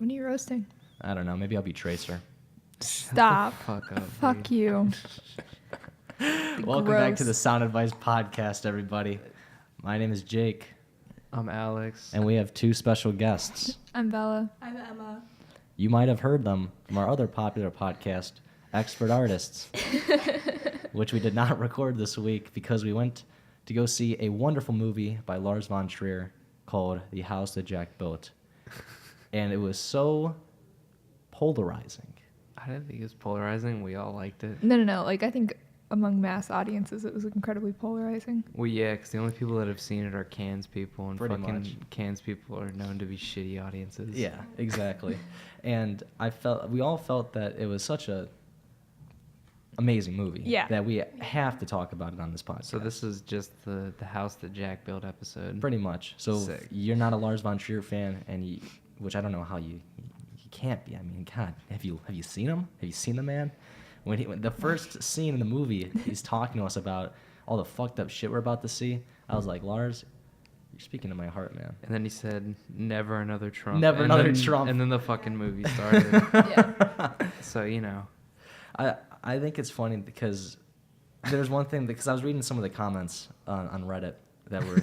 What are you roasting? I don't know. Maybe I'll be Tracer. Stop. Fuck up. Fuck you. Welcome back to the Sound Advice Podcast, everybody. My name is Jake. I'm Alex. And we have two special guests. I'm Bella. I'm Emma. You might have heard them from our other popular podcast, Expert Artists, which we did not record this week because we went to go see a wonderful movie by Lars Von Trier called The House That Jack Built. And it was so polarizing. I didn't think it was polarizing. We all liked it. No. Like, I think among mass audiences, it was incredibly polarizing. Well, yeah, because the only people that have seen it are Cannes people, and Pretty fucking much. Cannes people are known to be shitty audiences. Yeah, exactly. And we all felt that it was such a amazing movie. Yeah. That we have to talk about it on this podcast. So this is just the House That Jack Built episode. Pretty much. So Sick. you're not a Lars Von Trier fan, and which I don't know how you can't be. I mean, God, have you seen him? Have you seen the man? When the first scene in the movie, he's talking to us about all the fucked up shit we're about to see. I was like, Lars, you're speaking to my heart, man. And then he said, "Never another Trump." Never another Trump. And then the fucking movie started. Yeah. So, you know. I think it's funny because there's one thing, because I was reading some of the comments on Reddit that were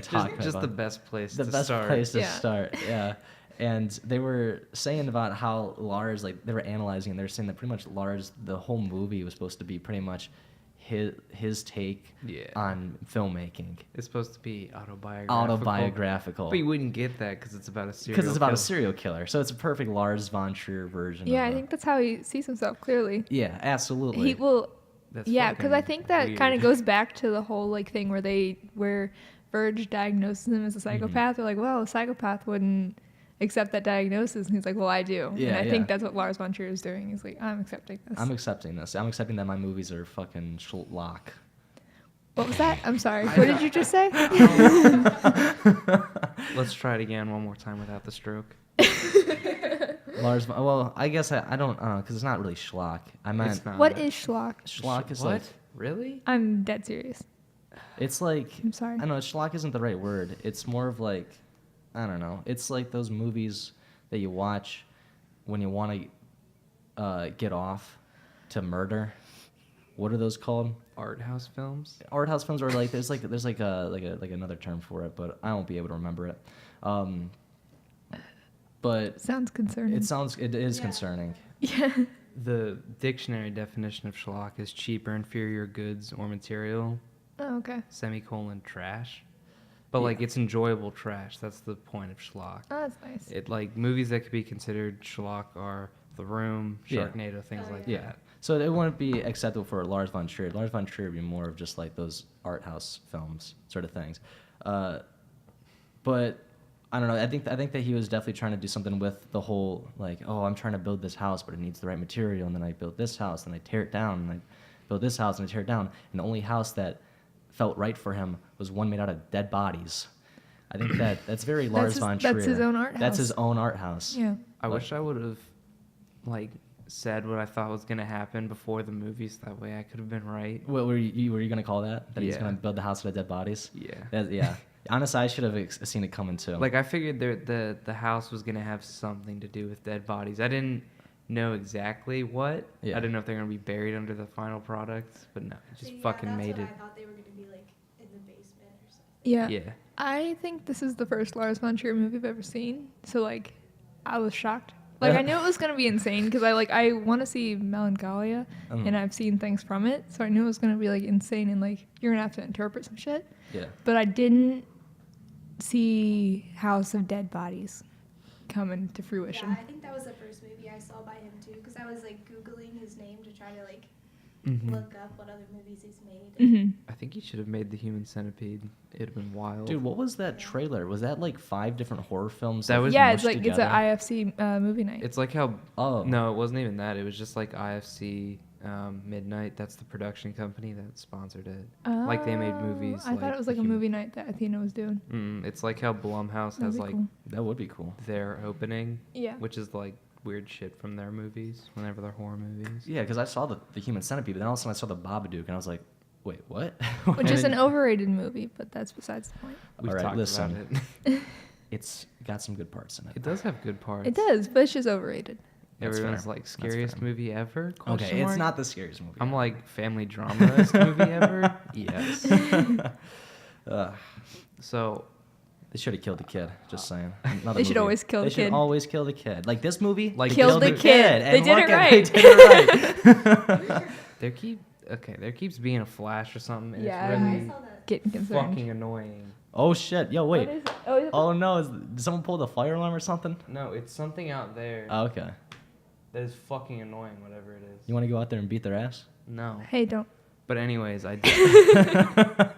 talking about. Just the best place The to best start. place to Yeah. start, yeah. And they were saying about how Lars, like, they were analyzing, and they were saying that pretty much Lars, the whole movie was supposed to be pretty much his take on filmmaking. It's supposed to be Autobiographical. But you wouldn't get that because it's about a serial Because it's about a killer. serial killer. So it's a perfect Lars Von Trier version Yeah, of I think that's how he sees himself, clearly. Yeah, absolutely. He will... That's Yeah, because I fucking think that weird. kind of goes back to the whole, like, thing where Verge diagnoses him as a psychopath. They're like, well, a psychopath wouldn't accept that diagnosis. And he's like, well, I do. Yeah, and I yeah. think that's what Lars Von Trier is doing. He's like, I'm accepting this. I'm accepting this. I'm accepting that my movies are fucking schlock. What was that? I'm sorry. What did you just say? Let's try it again one more time without the stroke. Well, I guess I don't, because it's not really schlock. I meant, It's not. What is schlock? schlock is What? like, Really? I'm dead serious. it's like, I'm sorry. I don't know, schlock isn't the right word. It's more of like, I don't know. It's like those movies that you watch when you want to get off to murder. What are those called? Art house films? Art house films, or like there's another term for it, but I won't be able to remember it. But Sounds concerning. it is Yeah. concerning. Yeah. The dictionary definition of schlock is cheap or inferior goods or material, Oh, okay. semicolon, trash. But, Yeah. like, it's enjoyable trash. That's the point of schlock. Oh, that's nice. It, like, movies that could be considered schlock are The Room, Yeah. Sharknado, things Oh, like Yeah. that. So it wouldn't be acceptable for Lars Von Trier. Lars Von Trier would be more of just like those art house films sort of things. But I don't know. I think that he was definitely trying to do something with the whole, like, oh, I'm trying to build this house, but it needs the right material, and then I build this house, and I tear it down, and I build this house, and I tear it down, and the only house that felt right for him was one made out of dead bodies. I think that's very Lars Von Trier. That's his own art house. That's his own art house. Yeah. I wish I would have, like, said what I thought was going to happen before the movies. That way I could have been right. What were you going to call that? That he's Yeah. going to build the house out of dead bodies? Yeah. Yeah. Honestly, I should have seen it coming too. Like, I figured the house was going to have something to do with dead bodies. I didn't know exactly what. Yeah. I didn't know if they were going to be buried under the final product. But no, it just See, fucking that's made what it. I thought they were going to be like in the basement or something. Yeah. Yeah. I think this is the first Lars Von Trier movie I've ever seen. So, like, I was shocked. Like, I knew it was going to be insane because I want to see Melancholia, and I've seen things from it. So I knew it was going to be, like, insane and, like, you're going to have to interpret some shit. Yeah. But I didn't see House of Dead Bodies come into fruition. Yeah, I think that was the first movie I saw by him too, because I was like Googling his name to try to like Mhm. look up what other movies he's made. Mm-hmm. I think he should have made The Human Centipede. It'd have been wild. Dude, what was that trailer? Was that like 5 different horror films? That was Yeah, it's mushed like it's an together? IFC movie night. It's like how. Oh. No, it wasn't even that. It was just like IFC Midnight. That's the production company that sponsored it. Like they made movies. I thought it was like a movie night that Athena was doing. It's like how Blumhouse That'd has be like cool. That would be cool. their opening, Yeah. which is like weird shit from their movies whenever they're horror movies. Yeah, because I saw the Human Centipede, but then all of a sudden I saw the Babadook, and I was like, wait, what? Which is And an overrated movie, but that's besides the point. We've All right, talked listen. about it. it's got some good parts in it. It does have good parts. It does, but it's just overrated. That's Everyone's fair. like That's scariest fair. movie ever? Okay, it's not the scariest movie. I'm like family drama-est movie ever? Yes. Ugh. So They should have killed the kid. Just saying. They should always kill the They kid. should always kill the kid. Like this movie, Like they Killed the kid. and They did look it at- right. They did it right. there keeps being a flash or something, and Yeah. it's I really saw that. Getting concerned. fucking annoying. Oh shit! Yo, wait. What is it? Oh, is it? Oh no! Did someone pull the fire alarm or something? No, it's something out there Oh, okay. that is fucking annoying, whatever it is. You want to go out there and beat their ass? No. Hey, don't. But anyways, I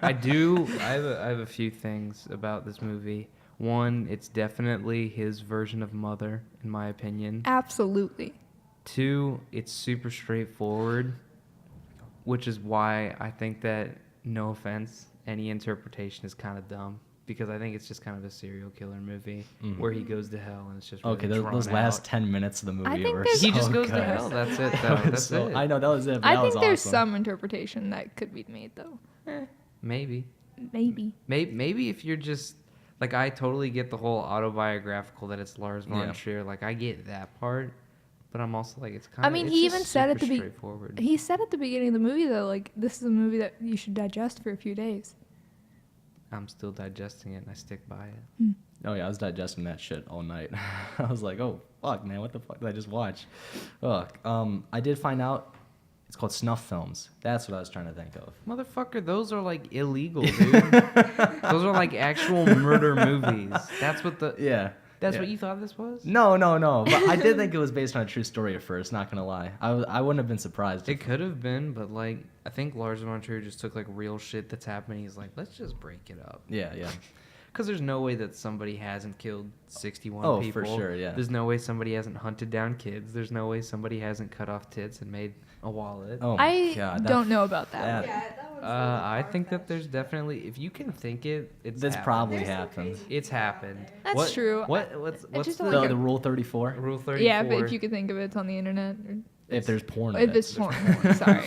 have a few things about this movie. One, it's definitely his version of Mother, in my opinion. Absolutely. Two, it's super straightforward, which is why I think that, no offense, any interpretation is kind of dumb. Because I think it's just kind of a serial killer movie Mhm. where he goes to hell and it's just really Okay, drawn those last out. 10 minutes of the movie I think were there's- so He just goes good. to hell. That's it. That Though. was That's so- it. I know that was it. But I that think was there's awesome. some interpretation that could be made, though. Maybe. Maybe. Maybe if you're just like, I totally get the whole autobiographical that it's Lars von Yeah. Trier. Like, I get that part, but I'm also like, it's kind I of. mean, it's he just even said at super the straightforward. He said at the beginning of the movie, though, like, this is a movie that you should digest for a few days. I'm still digesting it, and I stick by it. Oh yeah, I was digesting that shit all night. I was like, oh fuck, man, what the fuck did I just watch? Ugh. I did find out it's called snuff films. That's what I was trying to think of. Motherfucker, those are like illegal, dude. Those are like actual murder movies. That's what the. Yeah. That's yeah. what you thought this was? No. But I did think it was based on a true story at first. Not gonna lie, I wouldn't have been surprised. It could have been, but like, I think Lars von Trier just took like real shit that's happening. He's like, let's just break it up. Yeah. Because there's no way that somebody hasn't killed 61 Oh, people. for sure, yeah. There's no way somebody hasn't hunted down kids. There's no way somebody hasn't cut off tits and made a wallet. Oh my I god. don't know about that. that- Yeah, that was. I think that there's definitely, if you can think it, it's This happened. probably There's some happened. crazy It's people out happened. there. That's true. What's just the don't like The Rule 34. Rule 34? Yeah, but if you could think of it, it's on the internet. Or If there's porn. in if it. it's porn. Sorry.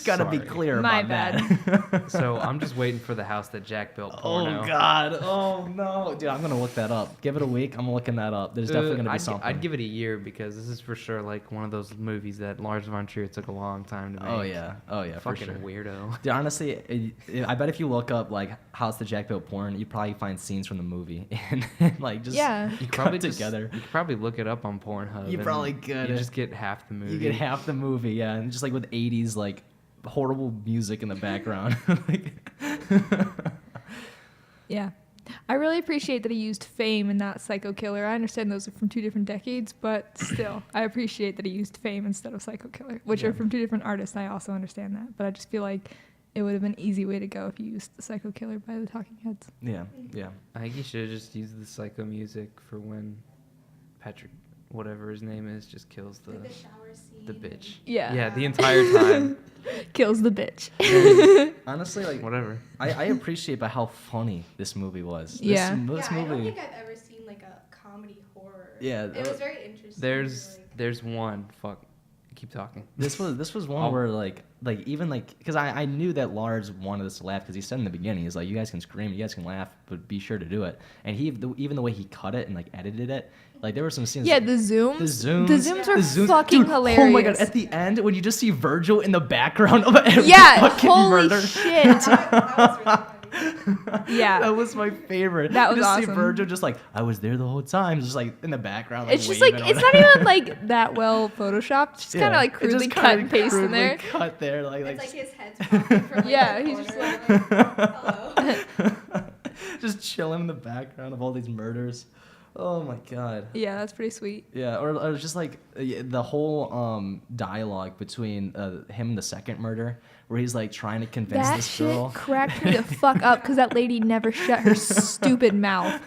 Gotta be Sorry. clear My about that. So I'm just waiting for the house that Jack built porno. Oh god. Oh no. Dude, I'm gonna look that up. Give it a week. I'm looking that up. There's definitely gonna be something. I'd give it a year because this is for sure like one of those movies that Lars von Trier took a long time to make. Oh yeah. For Fucking sure. weirdo. Dude, honestly, I bet if you look up like House the Jack Built porn, you probably find scenes from the movie and like just Yeah. You could cut probably together. You could probably look it up on Pornhub. You and probably could. You just get half the movie. You get half the movie, yeah, and just like with 80s like horrible music in the background. Like, Yeah. I really appreciate that he used Fame and not Psycho Killer. I understand those are from two different decades, but still, I appreciate that he used Fame instead of Psycho Killer, which Yeah. are from two different artists. I also understand that, but I just feel like it would have been an easy way to go if you used the Psycho Killer by the Talking Heads. yeah. I think you should have just used the psycho music for when Patrick, whatever his name is, just kills Like the shower scene. the bitch. Yeah. Yeah, the entire time. Kills the bitch. Honestly, like Whatever. I appreciate by how funny this movie was. Yeah. This Yeah, I don't movie. think I've ever seen like a comedy horror. Yeah, It was very interesting. There's one. Fuck. Keep talking. This was one Oh. where like even like because I knew that Lars wanted us to laugh because he said in the beginning he's like, you guys can scream, you guys can laugh, but be sure to do it. And even the way he cut it and like edited it, like there were some scenes. Yeah, like, the zooms. the zooms. The zooms are the zooms. fucking Dude, hilarious. Oh my god! At the end, when you just see Virgil in the background of every Yeah, fucking holy murder. shit. that was really funny. Yeah. That was my favorite. That was you just see awesome. Virgil just like, I was there the whole time, just like in the background. It's just like, waving it's or not whatever. even like that well photoshopped. It's just kind of like It's crudely just cut kinda and paste in crudely there. Cut there, like It's like his head's popping from like, Yeah, the he's just corner, hello. just chilling in the background of all these murders. Oh my god. Yeah, that's pretty sweet. Yeah, or just like the whole dialogue between him and the second murder, where he's like trying to convince That this shit girl. cracked me the fuck up because that lady never shut her stupid mouth.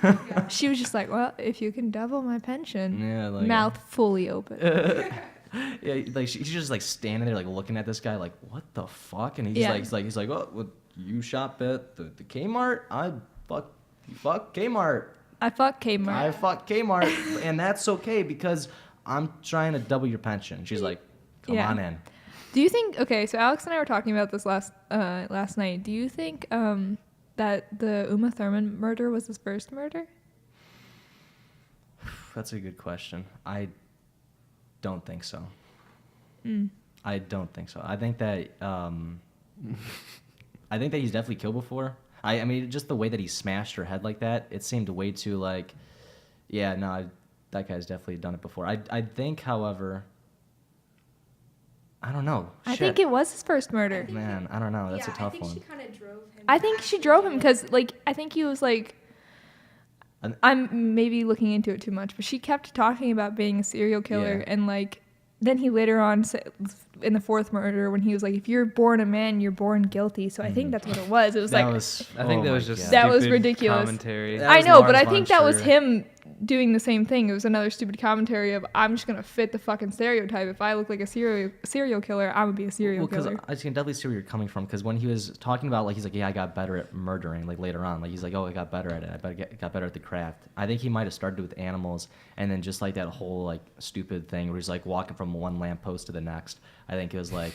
She was just like, well, if you can double my pension. Yeah, like Mouth fully open. yeah, like she's just like standing there, like looking at this guy, like what the fuck, and he's Yeah. like, he's like, oh, well, you shop at the Kmart, I fuck Kmart. I fuck Kmart. I fuck Kmart, and that's okay because I'm trying to double your pension. She's like, come Yeah. on in. Do you think? Okay, so Alex and I were talking about this last night. Do you think that the Uma Thurman murder was his first murder? That's a good question. I don't think so. Mm. I don't think so. I think that he's definitely killed before. I mean, just the way that he smashed her head like that, it seemed way too like, yeah, no, that guy's definitely done it before. I think, however, I don't know. I think it was his first murder. Man, I don't know. That's a tough I think one. she kind of drove him. I think she drove him because, like, I think he was like, I'm maybe looking into it too much, but she kept talking about being a serial killer, and like, then he later on said, in the fourth murder, when he was like, if you're born a man, you're born guilty. So I think that's what it was. It was I think that was just that was stupid ridiculous. commentary. That I was know, Lars but I Von think that was Trier. him doing the same thing. It was another stupid commentary of, I'm just gonna fit the fucking stereotype. If I look like a serial killer, I would be a serial Because killer. I can definitely see where you're coming from. Because when he was talking about, like, he's like, yeah, I got better at murdering, like, later on. Like, he's like, oh, I got better at it. I got better at the craft. I think he might have started with animals, and then just, like, that whole, like, stupid thing where he's, like, walking from one lamppost to the next. I think it was, like,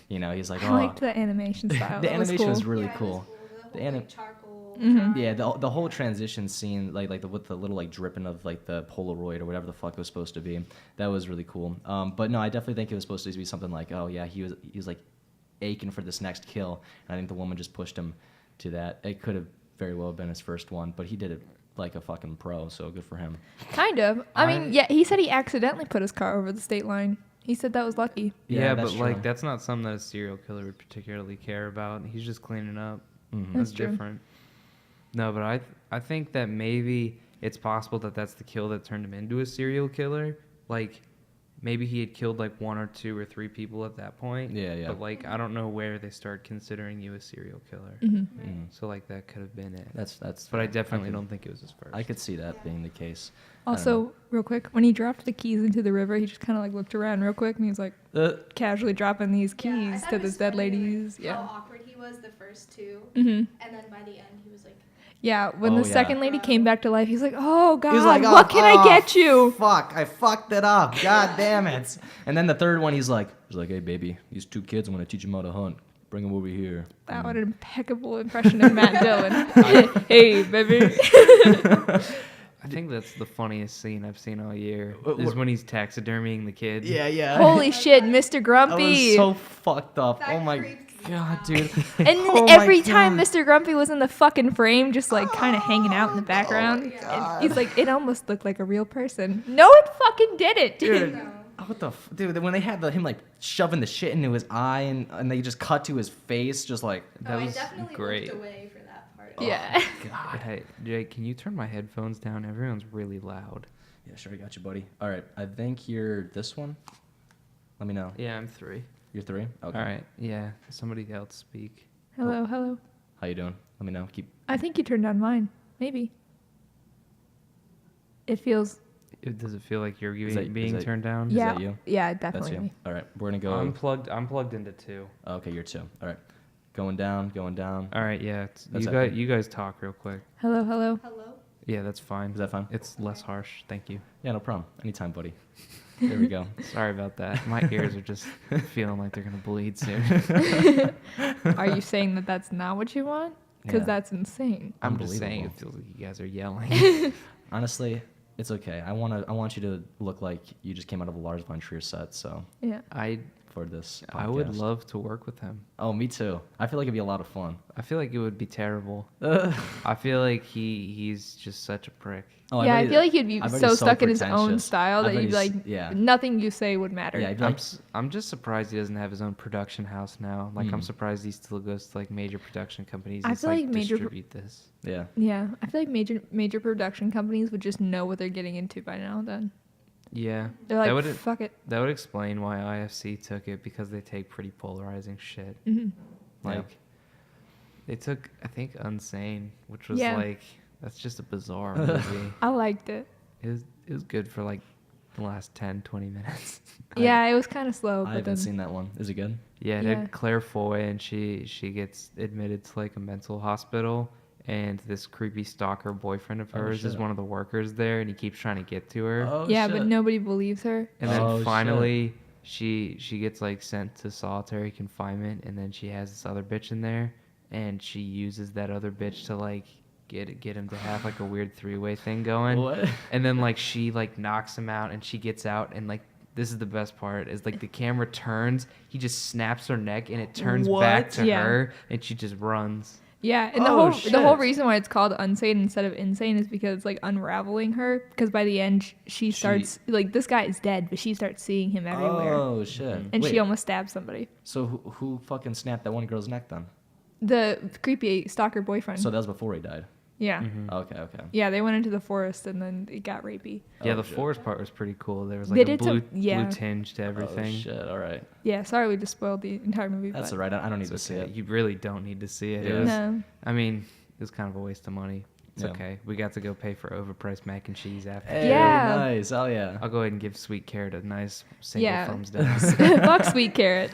you know, he's like, oh. I liked the animation style. The That was animation cool. was really Yeah, it cool. was cool. The The whole, anim- like, charcoal. Mhm. Yeah, the whole transition scene, like with the little, like, dripping of, like, the Polaroid or whatever the fuck it was supposed to be, that was really cool. But no, I definitely think it was supposed to be something like, oh yeah, he was like aching for this next kill, and I think the woman just pushed him to that. It could have very well been his first one, but he did it like a fucking pro, so good for him. Kind of. I mean, yeah, he said he accidentally put his car over the state line. He said that was lucky. Yeah, that's but true. like that's not something that a serial killer would particularly care about. He's just cleaning up. Mhm. That's That's true. different. No, but I think that maybe it's possible that that's the kill that turned him into a serial killer. Like, maybe he had killed like 1 or 2 or 3 people at that point. Yeah. But like, I don't know where they start considering you a serial killer. Mhm. So like, that could have been it. That's. But I fair. definitely could- don't think it was his first. I could see that being the case. Also, real quick, when he dropped the keys into the river, he just kind of like looked around real quick and he was like casually dropping these Yeah, I keys thought to it this was dead funny, lady's. like, Yeah. how awkward he was the first 2, Mm-hmm. and then by the end he was like, Yeah, when Oh, the yeah. second lady came back to life, he's like, "Oh God, He's like, what can I get you?" Fuck, I fucked it up. God damn it. And then the third one, he's like, hey, baby, these 2 kids, I'm going to teach them how to hunt. Bring them over here. That was an impeccable impression of Matt Dillon. Hey, baby. I think that's the funniest scene I've seen all year. What- Is when he's taxidermying the kid. Yeah. Holy shit, Mr. That Grumpy. was so fucked up. that Oh my creeped me god, out. dude. And then Oh my every time God. Mr. Grumpy was in the fucking frame, just like kind of hanging out in the background, God. and he's like, it almost looked like a real person. No, it fucking didn't. Dude. No. What the dude? When they had him like shoving the shit into his eye and they just cut to his face, just like That I was definitely great. looked away for that part. Yeah. God. Hey, Jake, can you turn my headphones down? Everyone's really loud. Yeah, sure, I got you, buddy. All right, I think you're this one. Let me know. Yeah, I'm 3. You're 3. Okay. All right. Yeah. Somebody else speak. Hello, hello. How you doing? Let me know. Keep. I think you turned on mine. Maybe. It feels. Does it feel like you're Is that- being is that- turned down? Is Yeah. that you? Yeah, That's definitely. you. Me. All right, we're gonna go. I'm plugged into 2. Okay, you're 2. All right, going down. All right. Yeah. That's You guys talk real quick. Hello, hello. Hello? Yeah, that's fine. Is that fine? It's less harsh. Thank you. Yeah, no problem. Anytime, buddy. There we go. Sorry about that. My ears are just feeling like they're gonna bleed soon. Are you saying that that's not what you want? Because Yeah. that's insane. I'm just saying it Unbelievable. feels like you guys are yelling. Honestly, it's okay. I want you to look like you just came out of a Lars Von Trier set. So Yeah. for this, I would podcast. love to work with him. Oh, me too. I feel like it'd be a lot of fun. I feel like it would be terrible. I feel like he's just such a prick. Oh, yeah, I bet feel like he'd be I bet so he's stuck in his own pretentious. style I that bet you'd be like, he's- yeah. nothing you say would matter. Yeah, he'd be like, I'm just surprised he doesn't have his own production house now. Like I'm Mhm. surprised he still goes to like major production companies. I and feel like major distribute this. yeah. Yeah, I feel like major production companies would just know what they're getting into by now. Then Yeah, they're like, that would fuck it. that would explain why IFC took it because they take pretty polarizing shit. Hmm. Like they took I think Unsane, which was Yeah. like that's just a bizarre movie. I liked it. It was good for like the last 10, 20 minutes. Yeah, it was kind of slow, I but haven't then seen that one. Is it good? Yeah, it Yeah. had Claire Foy, and she gets admitted to like a mental hospital, and this creepy stalker boyfriend of Oh, hers is shit. one of the workers there, and he keeps trying to get to her. Oh, yeah, shit. but nobody believes her. And then Oh, shit. finally, she gets like sent to solitary confinement, and then she has this other bitch in there, and she uses that other bitch to like get him to have like a weird 3-way thing going. What? And then like she like knocks him out, and she gets out, and like this is the best part is like the camera turns, he just snaps her neck, and it turns back to Yeah. her, and she just runs. Yeah, and Oh, the whole shit. reason why it's called unsane instead of insane is because it's like unraveling her. Because by the end, she starts like this guy is dead, but she starts seeing him everywhere, Oh shit! and Wait, she almost stabs somebody. so who fucking snapped that one girl's neck then? The creepy stalker boyfriend. So that was before he died. yeah, Mm-hmm. Okay. yeah, they went into the forest and then it got rapey. Yeah, Oh, the shit. forest part was pretty cool. There was They like a did blue, some- yeah. blue tinge to everything. Oh shit! All right. Yeah, sorry we just spoiled the entire movie. That's but all right. I don't need to It's see okay. it. You really don't need to see it. Yeah. It was, no. I mean, it was kind of a waste of money. It's Yeah. okay. We got to go pay for overpriced mac and cheese after. Hey, Yeah. Nice. Oh yeah. I'll go ahead and give Sweet Carrot a nice single Yeah. thumbs down. Fuck Sweet Carrot.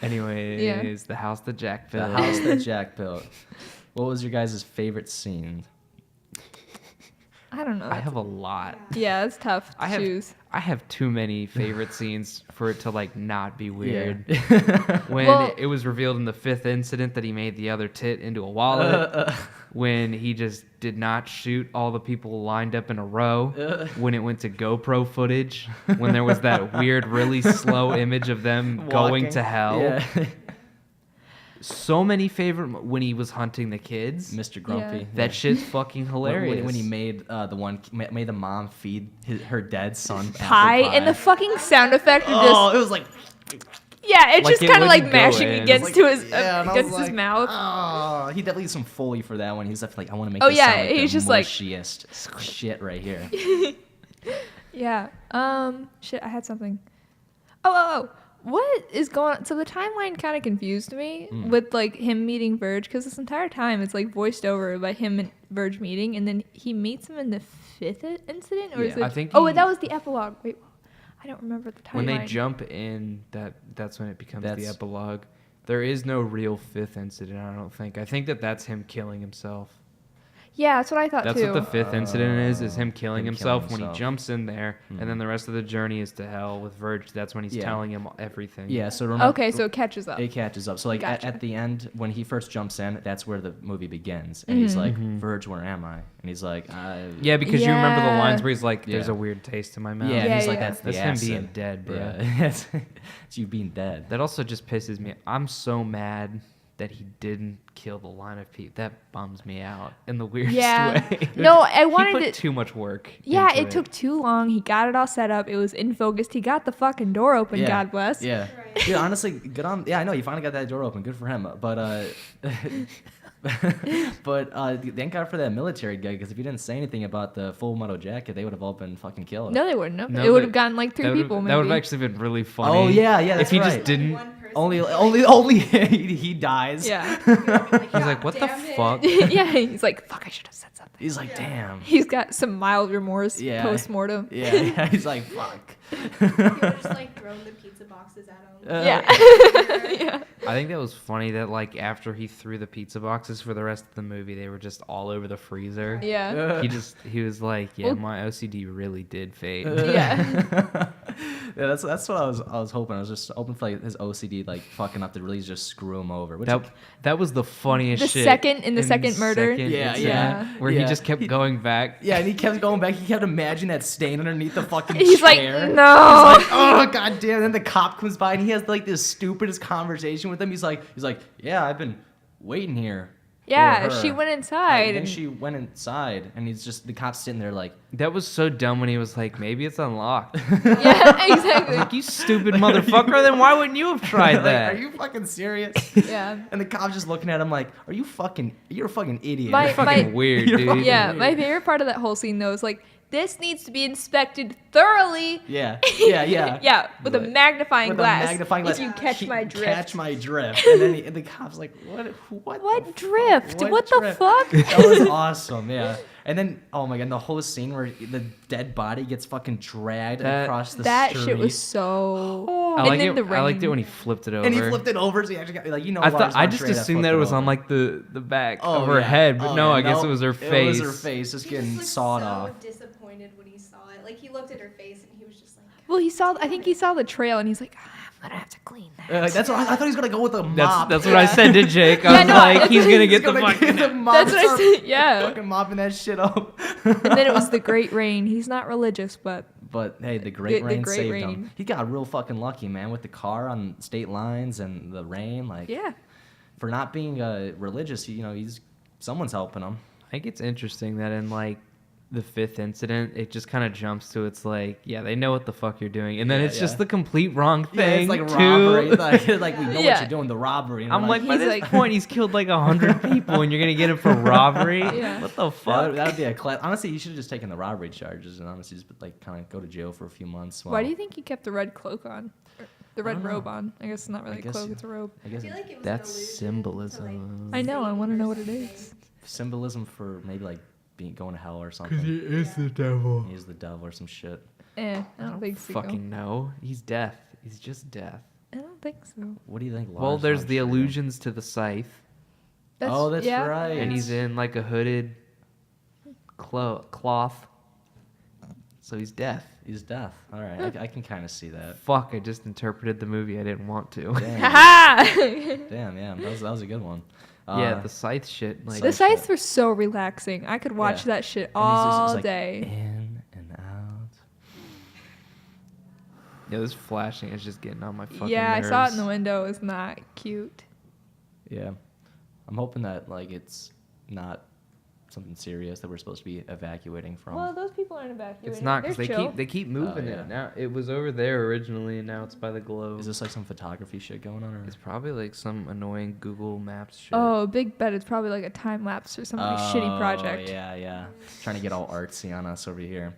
Anyways, the house that Jack The built. house that Jack built. What was your guys' favorite scene? I don't know. I have a lot. Yeah, it's tough to I have choose. I have too many favorite scenes for it to like not be weird. When Well- it was revealed in the 5th incident that he made the other tit into a wallet. When he just did not shoot all the people lined up in a row. When it went to GoPro footage. When there was that weird, really slow image of them going Walking. to hell. Yeah. So many favorite when he was hunting the kids. Mr. Grumpy. Yeah. That shit's fucking hilarious. When he made made the mom feed her dead son apple Pie pie. and the fucking sound effect of Oh, just it was like yeah, it's Like just it kind of like wouldn't go mashing in. against like, to his yeah, and I was against his like, mouth. Oh, he definitely used some Foley for that one. He was definitely like, I want to make Oh, this yeah, sound like he's the just like- mushiest shit right here. Yeah. Shit, I had something. Oh. What is going on? So the timeline kind of confused me with like him meeting Verge because this entire time it's like voiced over by him and Verge meeting, and then he meets him in the 5th incident, or is Yeah. it? I think Oh, he- that was the epilogue. Wait, I don't remember the timeline. When they jump in, that's when it becomes the That's- epilogue. There is no real 5th incident, I don't think. I think that's him killing himself. Yeah, that's what I thought That's too. what the 5th incident is him killing him himself killing when he himself. jumps in there, and then the rest of the journey is to hell with Verge. That's when he's Yeah. telling him everything. Yeah, so remember, Okay, so it catches up. it catches up. So like Gotcha. at the end when he first jumps in, that's where the movie begins, and he's like, Verge, where am I? And he's like, Yeah, because you remember the Yeah. lines where he's like, "There's Yeah. a weird taste in my mouth." yeah, and Yeah, he's like, yeah. that's the That's him acid. being dead, bro. Yeah, it's you being dead. That also just pisses me. I'm so mad that he didn't kill the line of people. That bums me out in the weirdest Yeah. way. No, I He wanted put to. too much work. Yeah, into it took too long. He got it all set up. It was in focus. He got the fucking door open. Yeah. God bless. Yeah. Right. Dude, honestly, good on. Yeah, I know you finally got that door open. Good for him. But thank God for that military guy, because if he didn't say anything about the Full Metal Jacket, they would have all been fucking killed. No, they wouldn't have. No, it would but have gotten like 3 That people. that would have Maybe. actually been really funny. Oh yeah, yeah. That's if he right. just didn't. One person. only he dies. Yeah. He's like, "What the fuck?" Yeah. He's like, fuck. I should have said something. He's like, damn. He's got some mild remorse Yeah. post mortem. Yeah. He's like, fuck. He would have just like thrown the pizza boxes at him. Yeah. Yeah. I think that was funny that like after he threw the pizza boxes for the rest of the movie, they were just all over the freezer. Yeah. He was like, "Yeah, Well- my OCD really did fade." Yeah. Yeah, that's what I was hoping. I was just hoping for like his OCD like fucking up to really just screw him over. Which That was the funniest The shit. in the second murder? Yeah, incident, yeah. Where he Yeah. just kept going back. yeah, and he kept going back. He kept imagining that stain underneath the fucking He's like, chair. no. He's like, oh god damn! Then the cop comes by and he has like this stupidest conversation with him. He's like, yeah, I've been waiting here. Yeah, for her." she went And inside. then And she went inside, and he's just the cop's sitting there like, That was so dumb when he was like, "Maybe it's unlocked." yeah, exactly. Like, you stupid motherfucker. Then why wouldn't you have tried like, that? are you fucking serious? Yeah. And the cop's just looking at him like, you're a fucking idiot. My- You're fucking weird, you're dude. fucking Yeah, weird. my favorite part of that whole scene though is like, this needs to be inspected thoroughly. Yeah. Yeah, with a Right. magnifying With glass. a magnifying glass. If you catch He- my drift. Catch my drift. And then and the cop's like, What the drift? fuck? What the drift? fuck? That was awesome, yeah. And then, oh my god, the whole scene where the dead body gets fucking dragged across the That street. shit was so. I and like then it. the I liked it rain. when he flipped it over. And he flipped it over, so he actually got, like, I Lars thought I von just Trier assumed flipped that it was over. on like the back Oh, of her yeah. head, but Oh, no, yeah, I guess no, it was her It face. was her face just He getting just looked sawed so off. disappointed when he saw it. it. Like he looked at her face and he was just like. Well, I think he saw the trail and he's like, I'm gonna have to clean that. That's what I thought he was gonna go with a mop. That's what I said to Jake. I was like, he's gonna get the fucking. mop. That's what I said. Yeah. Fucking mopping that shit up. And then it was the great rain. He's not religious, but hey, the great rain great saved rain. him. He got real fucking lucky, man, with the car on state lines and the rain. Like, yeah. for not being religious, someone's helping him. I think it's interesting that in like the fifth incident, it just kind of jumps to it's like, yeah, they know what the fuck you're doing, and then it's just the complete wrong thing. Yeah, it's like robbery. Like we know what you're doing, the robbery. And I'm like, by He's this like- point, he's killed like 100 people, and you're gonna get him for robbery? Yeah. What the fuck? That would be a class. Honestly, you should have just taken the robbery charges and honestly just like kind of go to jail for a few months. Why do you think he kept the red cloak on? Or the red don't know. robe on? I guess it's not really a cloak, it's a robe. I I guess feel like it was That's an allusion symbolism. To, like, I know, I Satan want to know or what it something. is. symbolism for maybe like going to hell or something. is the devil. He's the devil or some shit. I don't think so. Fucking no. He's death. He's just death. I don't think so. What do you think? Well, Lars there's von the Trier? allusions to the scythe, That's yeah. right. and he's in like a hooded cloth. So he's death. He's deaf. All right, I can kind of see that. Fuck, I just interpreted the movie. I didn't want to. Damn, Ha damn, yeah, that was a good one. Yeah, the scythe shit. Like, The Scythe scythes shit. were so relaxing. I could watch Yeah. that shit And he's just- all it's like, day. in and out. yeah, this flashing is just getting on my fucking Yeah, nerves. I saw it in the window. It's not cute. Yeah, I'm hoping that like it's not something serious that we're supposed to be evacuating from. Well, those people aren't evacuating. It's not because They're they chill. keep moving yeah. it. Now it was over there originally, and now it's by the globe. Is this like some photography shit going on? Or? It's probably like some annoying Google Maps shit. Oh, big bet it's probably like a time lapse or some like shitty project. Yeah. Trying to get all artsy on us over here.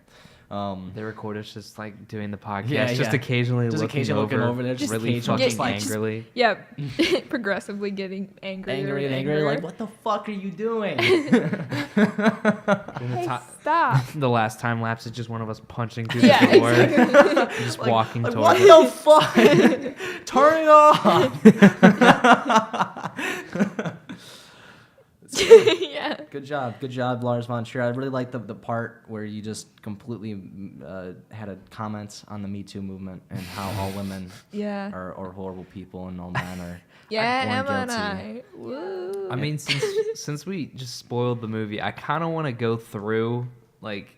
They record us just like doing the podcast, Yeah, just yeah. occasionally Just looking occasionally over, looking over there, just really occasionally fucking just like- angrily. Yeah, progressively getting angrier and Angry, like what the fuck are you doing? And the, Hey, ti- stop. the last time lapse is just one of us punching through Yeah, the door, exactly. just walking Like, towards what it. the fuck? Turn it off. Yeah. Good job, Lars Von Trier. I really like the part where you just completely had a comment on the Me Too movement and how all women Yeah. are horrible people and all men are Yeah, born Emma and guilty. I. Woo. I mean, since we just spoiled the movie, I kind of want to go through like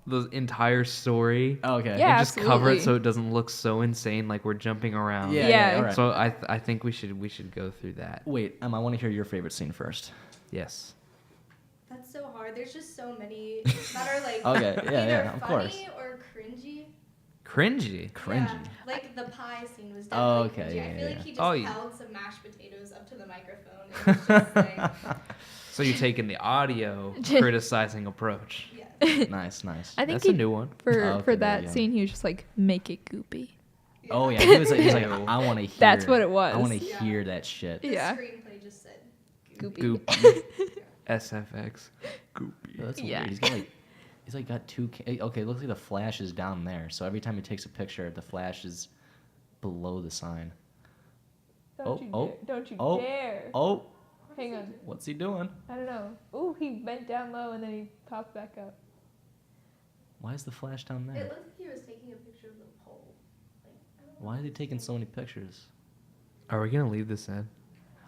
the entire story Okay. Yeah. and just cover absolutely. it so it doesn't look so insane, like we're jumping around. Yeah. all right. So I think we should go through that. Wait, Emma, I want to hear your favorite scene first. Yes. That's so hard. There's just so many that are like Okay, yeah, either yeah, of funny course. or cringy. Cringy. Cringy. Yeah, like the pie scene was Oh, definitely okay, cringy. yeah, I feel yeah, like he just Oh, yeah. held some mashed potatoes up to the microphone and was just like, So you're taking the audio criticizing approach. yeah. Nice. I think That's he, a new one. Oh, okay, for there you that go. scene, he was just like, make it goopy. Oh yeah, he was like I want to hear. That's what it was. I want to Yeah. hear that shit. The Yeah. screenplay just said Goopy. Goop. SFX. Goopy. Oh, that's Yeah. weird. He's like got two. Okay, it looks like the flash is down there. So every time he takes a picture, the flash is below the sign. Don't you oh, dare. Don't you oh, dare. Oh, Hang on. what's he doing? I don't know. Ooh, he bent down low and then he popped back up. Why is the flash down it there? looked like he was taking a picture of the pole. Like, I don't know. Why is he taking so many pictures? Are we gonna leave this in?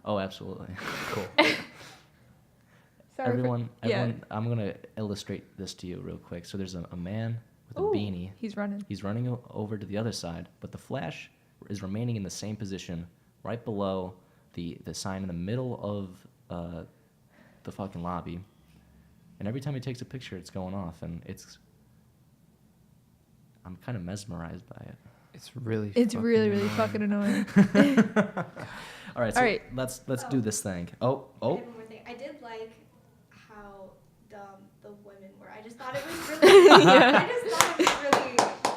Oh, absolutely. Cool. Sorry Everyone, yeah. I'm gonna illustrate this to you real quick. So there's a man with a Ooh, beanie. He's running. He's running over to the other side, but the flash is remaining in the same position, right below the sign in the middle of the fucking lobby. And every time he takes a picture, it's going off, and I'm kind of mesmerized by it. It's really. It's fucking really, really annoying. fucking annoying. All right, so All right. let's do this thing. Oh, I oh. have one more thing. I did like how dumb the women were. I just thought it was really. Yeah. I just thought it was really.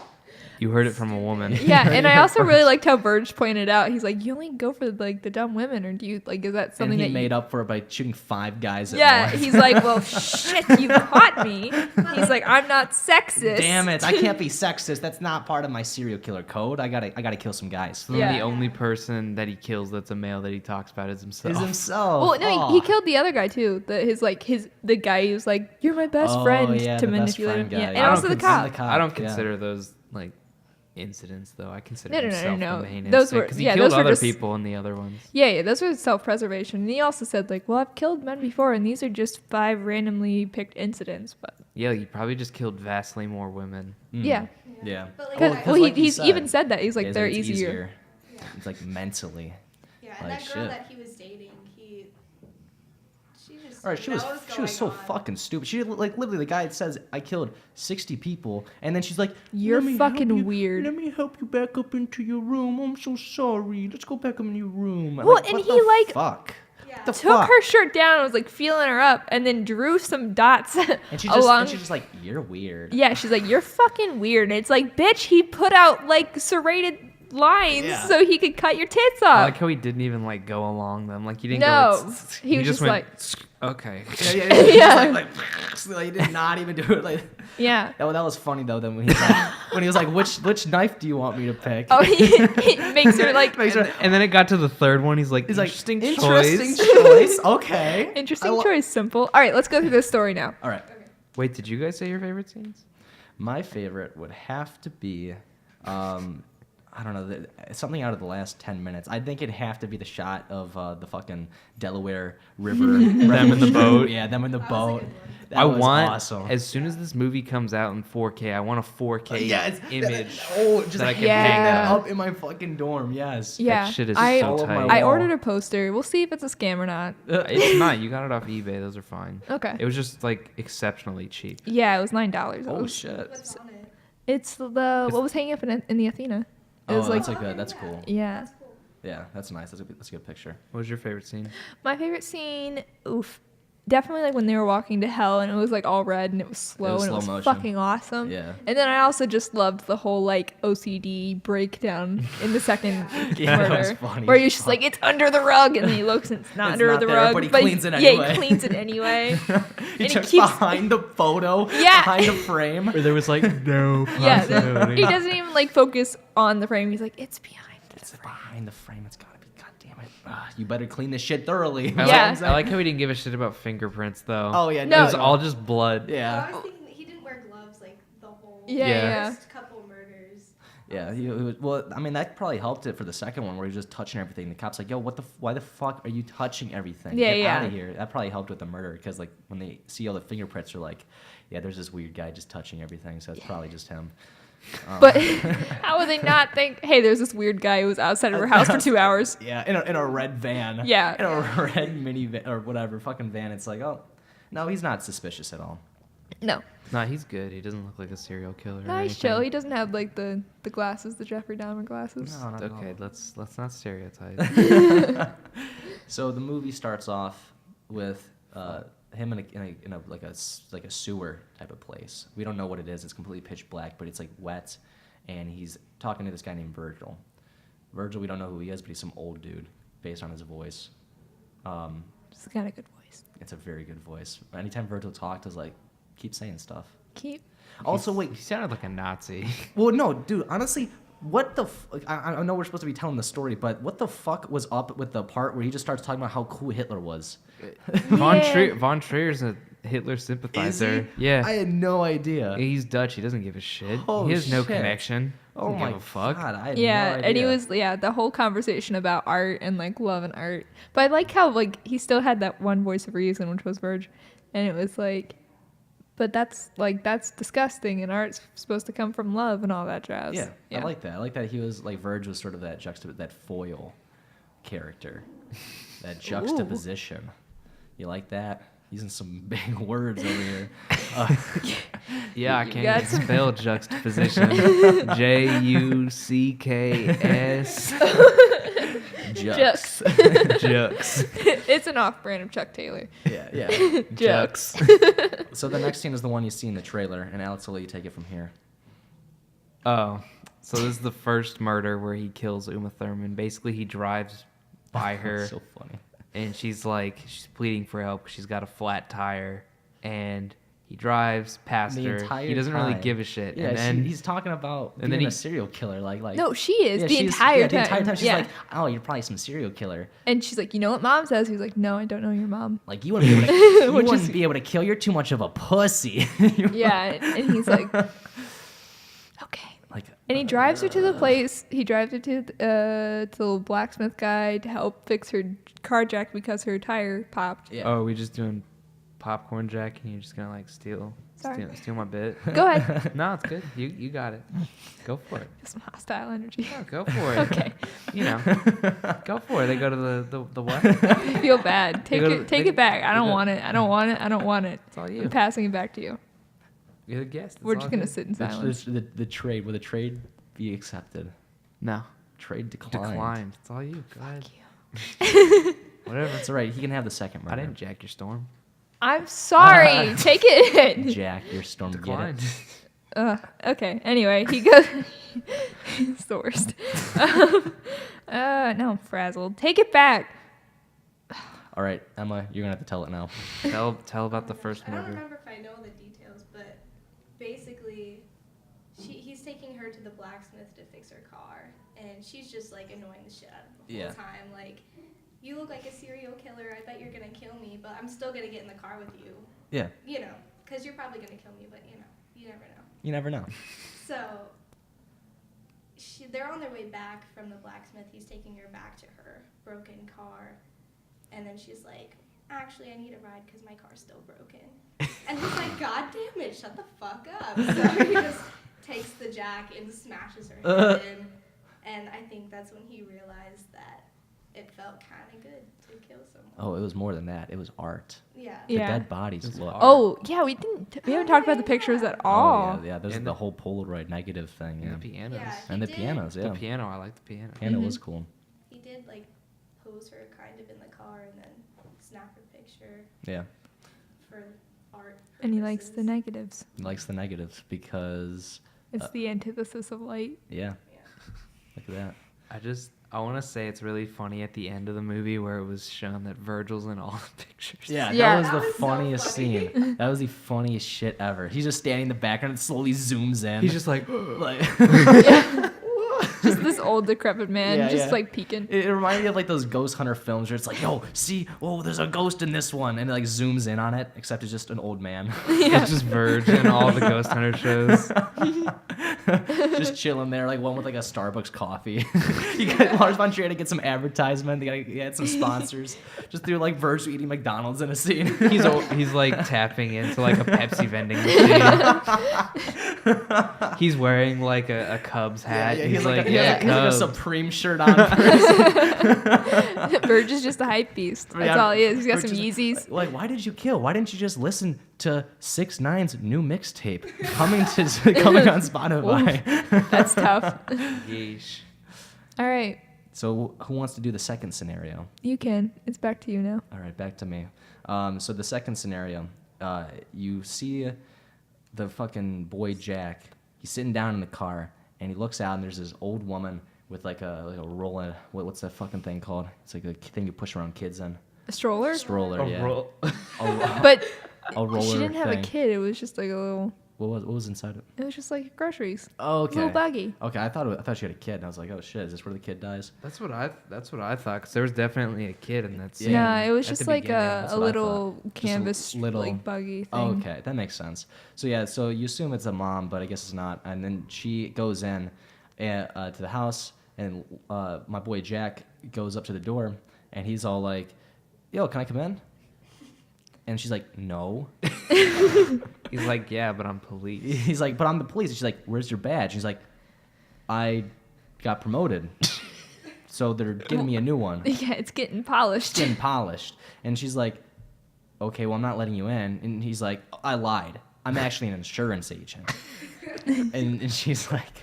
You heard it from a woman. Yeah, and I also really liked how Verge pointed out. He's like, you only go for like the dumb women, or do you like? Is that something And he that made up for it by shooting 5 guys at Yeah, once. he's like, well, shit, you caught me. He's like, I'm not sexist. Damn it! I can't be sexist. That's not part of my serial killer code. I gotta kill some guys. So Yeah. the only person that he kills that's a male that he talks about is himself. Is himself. Well, no, he killed the other guy too. The guy who's like, you're my best friend yeah, to the best manipulate him. friend guy. Yeah, and I also the don't cop. I don't yeah. consider those like incidents though. I consider No. himself the main Those incident were- because he yeah, killed those were other just- people in the other ones. Yeah, those were self-preservation. And he also said like, well, I've killed men before, and these are just 5 randomly picked incidents. But Yeah, he probably just killed vastly more women. yeah, Yeah. But like, because Well, like you he's said, even said that he's like It's they're it's easier. Yeah. It's like mentally. Yeah, and Like, that girl shit. that he was dating, she just. All right, she was going so on. fucking stupid. She like literally the guy says I killed 60 people, and then she's like, You're "Let me help fucking you- weird." Let me help you back up into your room. I'm so sorry. Let's go back up in your room. I'm Well, like, and what he, the like, fuck. Yeah. The Took fuck? her shirt down and was like feeling her up, and then drew some dots And she's along. just like, you're weird. Yeah, she's like, you're fucking weird. And it's like, bitch, he put out like serrated lines Yeah. so he could cut your tits I off. like how he didn't even like go along them. Like he didn't No, go. he was just went, okay. Yeah. Yeah. He did not even do it. Like Yeah. that was funny though. Then when he was like, which knife do you want me to pick? Oh, he makes her like Makes her- And then it got to the third one. He's like, He's like, interesting interesting choice. choice. Okay. interesting choice, simple. All right, let's go through this story now. All right. Wait, did you guys say your favorite scenes? My favorite would have to be, I don't know, something out of the last 10 minutes. I think it'd have to be the shot of the fucking Delaware River. Them in the boat. Yeah, them in the That was a boat. good one. That I was want, awesome. as soon as this movie comes out in 4K, I want a 4K image just that I can Yeah. hang that up. up in my fucking dorm. Yes. Yeah, shit is I, so All over my tight. I wall. ordered a poster. We'll see if it's a scam or not. It's not. You got it off eBay. Those are fine. Okay. It was just like exceptionally cheap. Yeah, it was $9. Oh shit. What's on it? It's the what was hanging up in the Athena. It Oh, was like that's cool. yeah. That's cool. Yeah, that's nice. That's a good picture. What was your favorite scene? My favorite scene, definitely like when they were walking to hell and it was like all red and it was slow was and slow it was motion. fucking awesome. Yeah. And then I also just loved the whole like OCD breakdown in the second Yeah, that was murder, funny. where you're just like it's under the rug and then he looks and it's not It's under not the there, rug, but he cleans it Yeah, anyway. he cleans it anyway. He And he checks keeps- behind the photo, Yeah. behind the frame. Where there was like no Yeah, possibility. he doesn't even like focus on the frame. He's like it's behind. It's behind the frame. It's gotta be. God damn it! You better clean this shit thoroughly. Yeah. I like how he didn't give a shit about fingerprints though. Oh yeah. No. It was all just blood. Yeah. Oh, I was thinking that he didn't wear gloves like the whole Yeah. first couple murders. Yeah, he was, well, I mean, that probably helped it for the second one where he was just touching everything. The cop's like, yo, why the fuck are you touching everything? Yeah, Get yeah. out of here. That probably helped with the murder because, like, when they see all the fingerprints, they're like, yeah, there's this weird guy just touching everything, so it's probably just him. But how would they not think? Hey, there's this weird guy who was outside of her house for 2 hours. Yeah, in a red van. Yeah. In a red minivan or whatever, fucking van. It's like, oh, no, he's not suspicious at all. No, Nah, he's good. He doesn't look like a serial killer. no, or he's chill. anything. He doesn't have like the glasses, the Jeffrey Dahmer glasses. No, not at Okay, all. let's not stereotype. So the movie starts off with him in a sewer type of place. We don't know what it is. It's completely pitch black, but it's like wet, and he's talking to this guy named Virgil. Virgil, we don't know who he is, but he's some old dude based on his voice. It's got a good voice. It's a very good voice. Anytime Virgil talked, I was like, keep saying stuff. Keep. Also, wait. He sounded like a Nazi. Well, no, dude. Honestly, what the? I know we're supposed to be telling the story, but what the fuck was up with the part where he just starts talking about how cool Hitler was? Yeah. Von Trier's a Hitler sympathizer. Yeah. I had no idea. He's Dutch. He doesn't give a shit. Oh, he has no shit. connection. Oh Doesn't my give a fuck. god! I had Yeah, no idea. and he was the whole conversation about art and like love and art. But I like how like he still had that one voice of reason, which was Verge, and it was like, but that's disgusting, and art's supposed to come from love and all that jazz. Yeah, I like that. I like that he was like Verge was sort of that foil character, that juxtaposition. You like that? Using some big words over here. Yeah, I You can't got even some- spell juxtaposition. Jucks. Jux. Jux. It's an off-brand of Chuck Taylor. Yeah, yeah. Jux. So the next scene is the one you see in the trailer, and Alex will let you take it from here. Oh, So this is the first murder where he kills Uma Thurman. Basically, he drives by her, So funny. and she's pleading for help 'cause she's got a flat tire, and he drives past The her. entire He doesn't really time. give a shit. Yeah, and then he's talking about and then being he- a serial killer. Like No, she is yeah, the she's- entire yeah, time. the entire time she's Yeah. like, "Oh, you're probably some serial killer." And she's like, you know what mom says? He's like, no, I don't know your mom. Like you wouldn't be able to, you Which wouldn't is- be able to kill. You're too much of a pussy. Yeah, and he's like, okay. Like, And he drives her to the place. He drives her to the blacksmith guy to help fix her car jack because her tire popped. yeah. oh, we just doing popcorn jack, and you're just gonna steal my bit. Go ahead. No, it's good. You got it. Go for it. Some hostile energy. Yeah, go for it. Okay. You know, go for it. They go to the what? I feel bad. Take go it. to- Take they- it back. I they don't go- want it. I don't want it. I don't want it. It's all you. I'm passing it back to you. You're the guest. It's We're all just gonna good. sit in silence. The trade. Will the trade be accepted? No. Trade declined. Declined. It's all you. Go ahead. you. Whatever. It's all right. He can have the second I murder. didn't jack your storm. I'm sorry. Take it. Jack, your storm. Get Declined. it. Okay. Anyway, he goes. It's the worst. No, I'm frazzled. Take it back. All right, Emma, you're gonna have to tell it now. Tell about the first I don't murder. remember if I know the details, but basically, he's taking her to the blacksmith to fix her car, and she's just like annoying the shit out of him the Yeah. whole time. Like, you look like a serial killer. I bet you're gonna kill me, but I'm still gonna get in the car with you. Yeah. You know, because you're probably gonna kill me, but you never know. You never know. So they're on their way back from the blacksmith. He's taking her back to her broken car. And then she's like, actually, I need a ride because my car's still broken. And he's like, God damn it, shut the fuck up. So he just takes the jack and smashes her head in. And I think that's when he realized that it felt kind of good to kill someone. Oh, it was more than that. It was art. Yeah. The Yeah. dead bodies It's look. art. Oh yeah, we haven't talked about the pictures at all. Oh, yeah. There's And the the- whole Polaroid negative thing. And Yeah. the pianos. Yeah. And the He did. pianos. Yeah. The piano. I like the piano. Piano Mhm. was cool. He did, like, pose her kind of in the car and then snap her picture Yeah. for art And he likes the purposes. negatives. He likes the negatives because It's the antithesis of light. yeah. Yeah. Look at that. I want to say it's really funny at the end of the movie where it was shown that Virgil's in all the pictures. Yeah, Yeah. that was That the was so funniest funny. scene. That was the funniest shit ever. He's just standing in the background and slowly zooms in. He's just like, like Just this old decrepit man, Yeah, just yeah. like peeking. it reminded me of like those ghost hunter films where it's like, yo, see, oh, there's a ghost in this one, and it like zooms in on it, except it's just an old man, it's just Verge and all the Ghost Hunter shows. just chilling there, like one with like a Starbucks coffee. You got Lars Von Trier to get some advertisement. They gotta get some sponsors. Just through like Verge eating McDonald's in a scene. He's like tapping into like a Pepsi vending machine. He's wearing like a Cubs hat. Yeah, He's like, he has like a Cubs. Supreme shirt on. Verge is just a hype beast. That's Yeah, all he is. He's got Verge some is- Yeezys. Like, why did you kill? Why didn't you just listen to 6ix9ine's new mixtape coming on Spotify? That's tough. Yeesh. All right, So who wants to do the second scenario? you can. It's back to you now. All right, back to me. So the second scenario, you see the fucking boy Jack. He's sitting down in the car, and he looks out, and there's this old woman with like a rolling. What's that fucking thing called? It's like a thing you push around kids in. A stroller? Stroller, yeah. But A roller she didn't have thing. a kid. It was just like a little. What was inside it? It was just like groceries. Oh, okay. Little buggy. Okay, I thought she had a kid, and I was like, oh shit, is this where the kid dies? That's what I thought. Cause there was definitely a kid in that scene. Yeah. No, it was at just the like beginning. a That's what I little thought. Just a canvas little- like buggy thing. Oh, okay, that makes sense. So yeah, so you assume it's a mom, but I guess it's not. And then she goes in to the house, and my boy Jack goes up to the door, and he's all like, "Yo, can I come in?" And she's like, "No." He's like, yeah, but I'm police. He's like, "But I'm the police." And she's like, "Where's your badge?" He's like, "I got promoted, so they're giving me a new one." Yeah, it's getting polished. Getting polished. And she's like, okay, well, I'm not letting you in. And he's like, I lied. I'm actually an insurance agent. and she's like,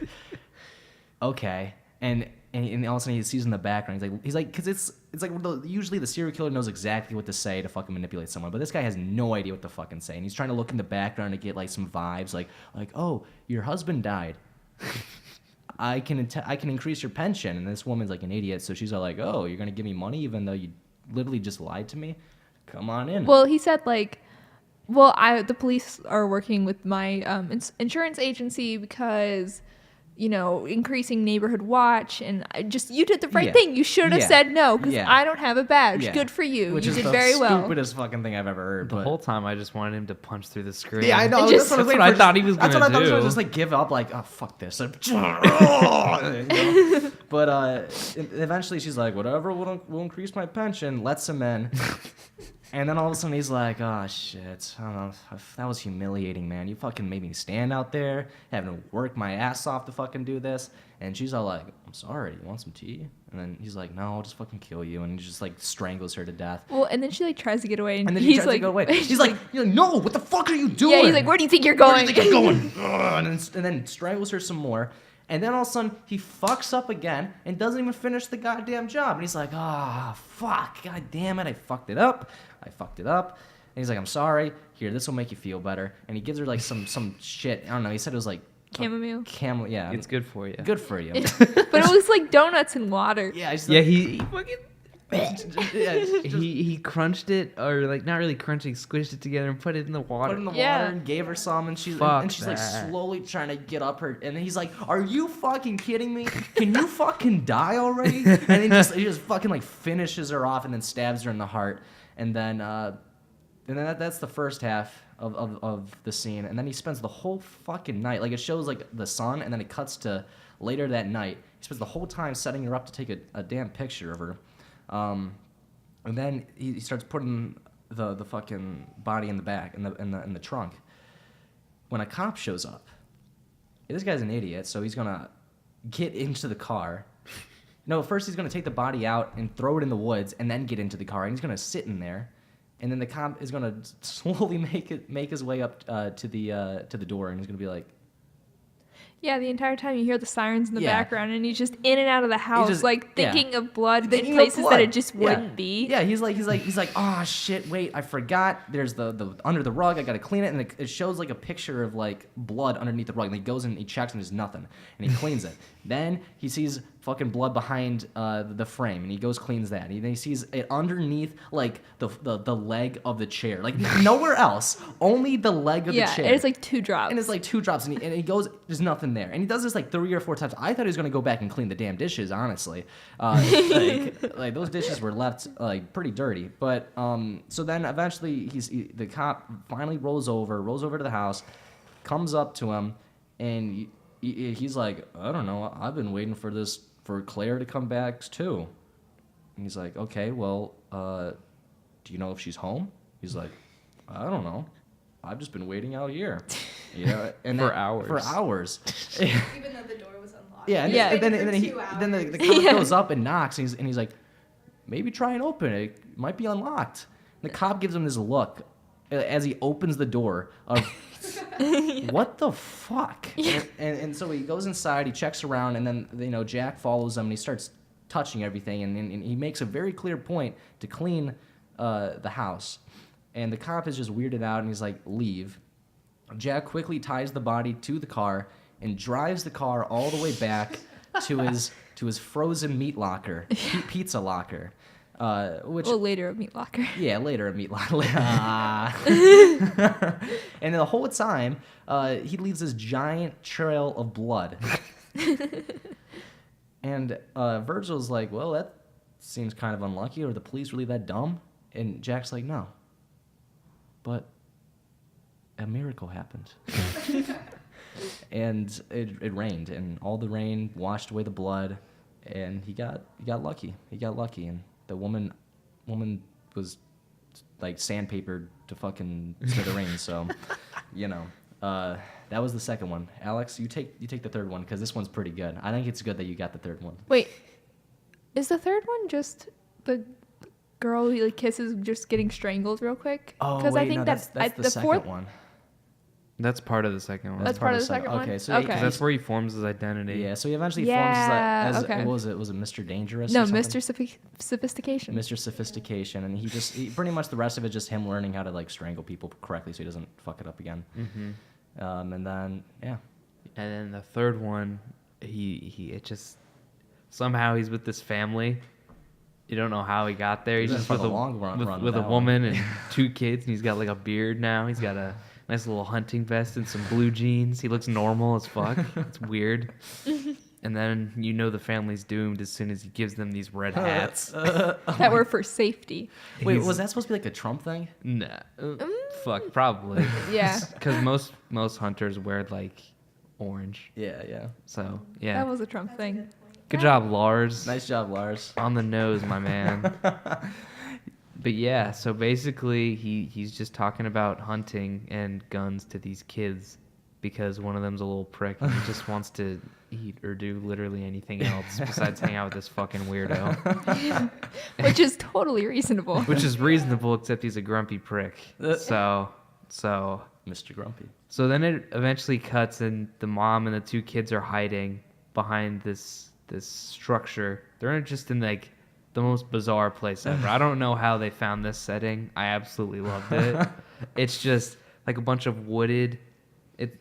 okay. And all of a sudden he sees in the background, he's like, because it's like usually the serial killer knows exactly what to say to fucking manipulate someone, but this guy has no idea what to fucking say, and he's trying to look in the background to get like some vibes, like oh, your husband died. I can increase your pension. And this woman's like an idiot, so she's all like, oh, you're gonna give me money even though you literally just lied to me? Come on in. Well, he said like, well, the police are working with my insurance agency because, increasing neighborhood watch, and you did the right thing. You should have said no because I don't have a badge. Yeah. Good for you. Which You is did the very well. stupidest fucking thing I've ever heard. The but- whole time I just wanted him to punch through the screen. Yeah, I know. And just- That's what I thought he was That's gonna what I thought he was do. gonna just like give up, like, oh fuck this. But eventually she's like, whatever, we'll increase my pension. Lets him in, and then all of a sudden he's like, oh shit, I don't know, that was humiliating, man. You fucking made me stand out there, having to work my ass off to fucking do this. And she's all like, I'm sorry, you want some tea? And then he's like, no, I'll just fucking kill you. And he just like strangles her to death. Well, and then she like tries to get away, And then he's he tries like, to go away. He's like, no, what the fuck are you doing? yeah, he's like, where do you think you're Where going? do you think you're going? Ugh, and then strangles her some more. And then all of a sudden, he fucks up again and doesn't even finish the goddamn job. And he's like, fuck, god damn it, I fucked it up. And he's like, I'm sorry. Here, this will make you feel better. And he gives her like some shit. I don't know. He said it was like Chamomile. Yeah. It's good for you. Good for you. But it was like donuts and water. Yeah, he's Yeah, like, he fucking yeah, it's just he crunched it, or like not really crunching, squished it together and put it in the water. put it in the Yeah. water and gave her some, and she's Fuck like that. slowly trying to get up her, and he's like, "Are you fucking kidding me? Can you fucking die already?" And then he just fucking like finishes her off and then stabs her in the heart, and then that's the first half of the scene, and then he spends the whole fucking night, like it shows like the sun, and then it cuts to later that night. He spends the whole time setting her up to take a damn picture of her. And then he starts putting the fucking body in the back in the trunk. When a cop shows up, this guy's an idiot, so he's gonna get into the car. No, first he's gonna take the body out and throw it in the woods, and then get into the car, and he's gonna sit in there, and then the cop is gonna slowly make his way up to the door, and he's gonna be like, Yeah, the entire time you hear the sirens in the Yeah. background, and he's just in and out of the house, just- like yeah. thinking of blood in Thinking of places that blood. it just Yeah. wouldn't be. Yeah, he's like, oh shit, wait, I forgot. There's the under the rug. I gotta clean it, and it shows like a picture of like blood underneath the rug. And he goes in, and he checks, and there's nothing, and he cleans it. Then he sees fucking blood behind the frame, and he goes cleans that. And then he sees it underneath like the leg of the chair, like nowhere else, only the leg of the chair. and it's like 2 drops. And it's like 2 drops, and he goes, there's nothing there. And he does this like 3 or 4 times. I thought he was going to go back and clean the damn dishes, honestly. Like those dishes were left like pretty dirty. But so then eventually the cop finally rolls over to the house, comes up to him, and he's like, I don't know, I've been waiting for Claire to come back too. And he's like, okay, well, do you know if she's home? He's like, I don't know. I've just been waiting out here. Yeah, and For hours. For hours. Even though the door was unlocked. Yeah, and Yeah. then the cop Yeah. goes up and knocks, and he's like, maybe try and open it. It might be unlocked. And the cop gives him this look as he opens the door of, what the fuck? And so he goes inside, he checks around, and then Jack follows him, and he starts touching everything, and he makes a very clear point to clean the house. And the cop is just weirded out, and he's like, leave. Jack quickly ties the body to the car and drives the car all the way back to his frozen meat locker, pizza locker. Which later a meat locker. yeah, later a meat locker. And the whole time, he leaves this giant trail of blood. And Virgil's like, well, that seems kind of unlucky. Are the police really that dumb? And Jack's like, no. But a miracle happened. And it rained, and all the rain washed away the blood, and he got lucky. He got lucky, and the woman was like sandpapered to fucking smithereens. So, that was the second one. Alex, you take the third one, because this one's pretty good. I think it's good that you got the third one. Wait, is the third one just the girl he like kisses just getting strangled real quick? Oh, I wait, think no, that's the second fourth one. That's part of the second one. That's part of the second one? Okay, so Okay. Because that's where he forms his identity. yeah, so he eventually Yeah, forms as okay. what was it? Was it Mr. Dangerous? No, or something? Mr. Sophistication. Mr. Sophistication, and he pretty much the rest of it just him learning how to like strangle people correctly so he doesn't fuck it up again. Mm-hmm. And then yeah, And then the third one it just somehow he's with this family. You don't know how he got there. He's He's just in with for the long run with a that woman and 2 kids, and he's got like a beard now. He's got a nice little hunting vest and some blue jeans. He looks normal as fuck. It's weird. And then the family's doomed as soon as he gives them these red hats. That were for safety. Wait, was that supposed to be like a Trump thing? Nah, fuck, probably. Yeah. Because most hunters wear like orange. Yeah. So yeah, That was a Trump That's a thing. good point. good job, Lars. Nice job, Lars. On the nose, my man. But yeah, so basically he's just talking about hunting and guns to these kids because one of them's a little prick and he just wants to eat or do literally anything else besides hang out with this fucking weirdo. Which is totally reasonable. Which is reasonable, except he's a grumpy prick. So Mr. Grumpy. So then it eventually cuts and the mom and the 2 kids are hiding behind this structure. They're just in like the most bizarre place ever. I don't know how they found this setting. I absolutely loved it. It's just like a bunch of wooded.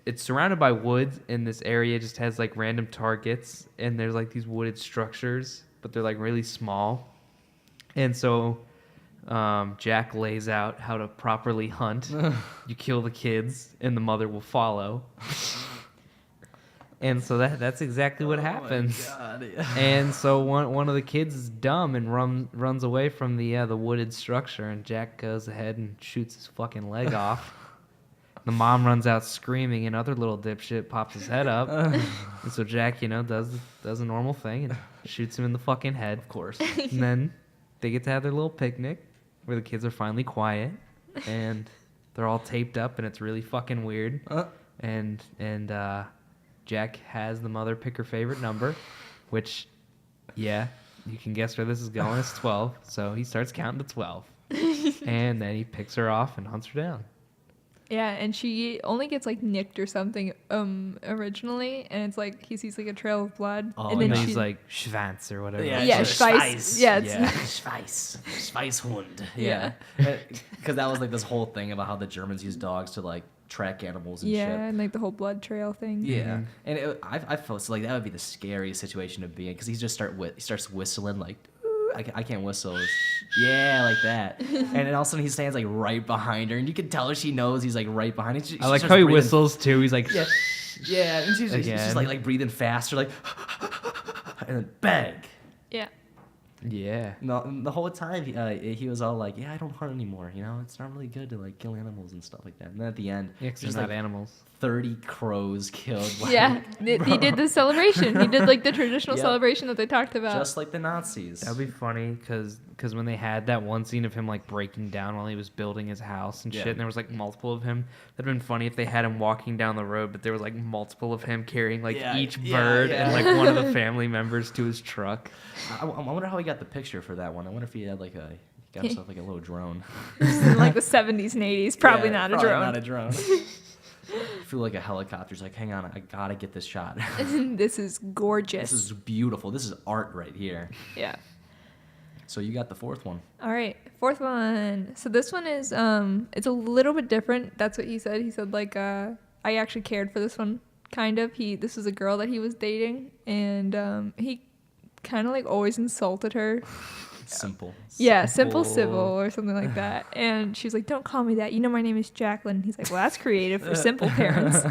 It's surrounded by woods, and this area just has like random targets, and there's like these wooded structures, but they're like really small. And so Jack lays out how to properly hunt. You kill the kids, and the mother will follow. And so that's exactly what happens. God. And so one of the kids is dumb and runs away from the wooded structure, and Jack goes ahead and shoots his fucking leg off. The mom runs out screaming, and other little dipshit pops his head up. And so Jack, does a normal thing and shoots him in the fucking head. Of course. And then they get to have their little picnic where the kids are finally quiet and they're all taped up, and it's really fucking weird. And Jack has the mother pick her favorite number, which, yeah, you can guess where this is going. It's 12. So he starts counting to 12. And then he picks her off and hunts her down. Yeah, and she only gets like nicked or something originally, and it's like he sees like a trail of blood, Oh, and then And she's he's like, Schwanz or whatever. Yeah, Schweiss. Yeah, it's Schweisshund. Yeah. Because that was like this whole thing about how the Germans use dogs to like track animals and yeah, shit. and like the whole blood trail thing. Yeah, and I felt so like that would be the scariest situation to be in because he just starts whistling like I can't whistle. Yeah, like that. And then all of a sudden he stands like right behind her, and you can tell she knows he's like right behind her. I like how he whistles too. He's like, Yeah, and she's just like breathing faster, like, and then bang. Yeah. yeah. No, the whole time he was all like, "Yeah, I don't hunt anymore. It's not really good to like kill animals and stuff like that." And then at the end, Yeah, 'cause there's they're not like animals. 30 crows killed. Like, Yeah, he did the celebration. He did like the traditional Yep. celebration that they talked about. just like the Nazis. That'd be funny because when they had that one scene of him like breaking down while he was building his house and Yeah. shit, and there was like multiple of him. That'd been funny if they had him walking down the road, but there was like multiple of him carrying like Yeah, each yeah, bird yeah. and like one of the family members to his truck. I wonder how he got the picture for that one. I wonder if he had like he got himself like a little drone. in like the 70s and 80s. Probably Yeah, not a drone. Not a drone. I feel like a helicopter's like, hang on, I gotta get this shot. This is gorgeous. This is beautiful. This is art right here. Yeah. So you got the fourth one. All right, fourth one. So this one is it's a little bit different. That's what he said. He said like I actually cared for this one kind of. This was a girl that he was dating, and he kind of like always insulted her. Simple. Yeah, simple civil or something like that. And she was like, "Don't call me that. You know my name is Jacqueline." He's like, "Well, that's creative for simple parents."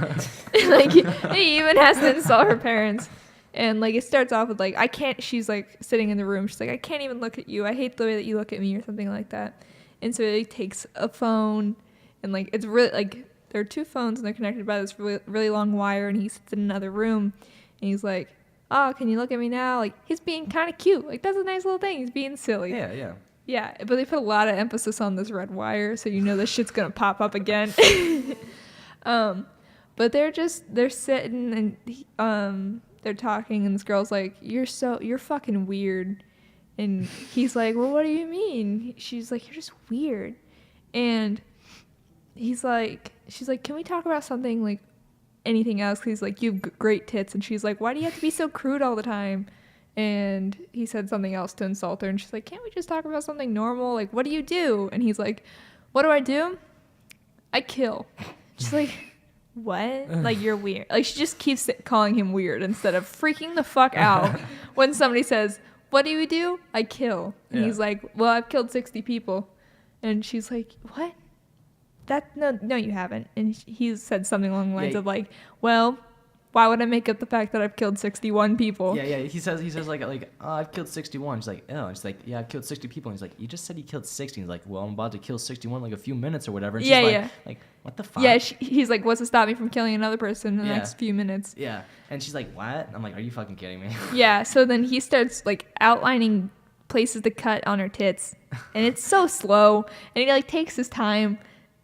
Like he even has to insult her parents. And like it starts off with like, "I can't." She's like sitting in the room. She's like, "I can't even look at you. I hate the way that you look at me," or something like that. And so he takes a phone, and like it's really like there are 2 phones and they're connected by this really, really long wire. And he sits in another room, and he's like, "Oh, can you look at me now?" Like he's being kind of cute. Like that's a nice little thing. He's being silly. Yeah. Yeah, but they put a lot of emphasis on this red wire, so you know this shit's gonna pop up again. But they're sitting and they're talking, and this girl's like, "You're fucking weird," and he's like, "Well, what do you mean?" She's like, "You're just weird," and she's like, "Can we talk about something like anything else?" 'Cause he's like, "You have great tits," and she's like, "Why do you have to be so crude all the time?" And he said something else to insult her, and she's like, "Can't we just talk about something normal? Like, what do you do?" And he's like, "What do? I kill." She's like, what? Like, you're weird. Like, she just keeps calling him weird instead of freaking the fuck out when somebody says, what do you do? I kill. And he's like, well, I've killed 60 people. And she's like, what? No, you haven't. And he said something along the lines of like, well, why would I make up the fact that I've killed 61 people? Yeah. He says like oh, I've killed 61. She's like, oh. And she's like, yeah, I've killed 60 people. And he's like, you just said you killed 60. And he's like, well, I'm about to kill 61 like a few minutes or whatever. And she's like, what the fuck? Yeah, he's like, what's to stop me from killing another person in the next few minutes? Yeah. And she's like, what? I'm like, are you fucking kidding me? Yeah, so then he starts like outlining places to cut on her tits. And it's so slow. And he like takes his time.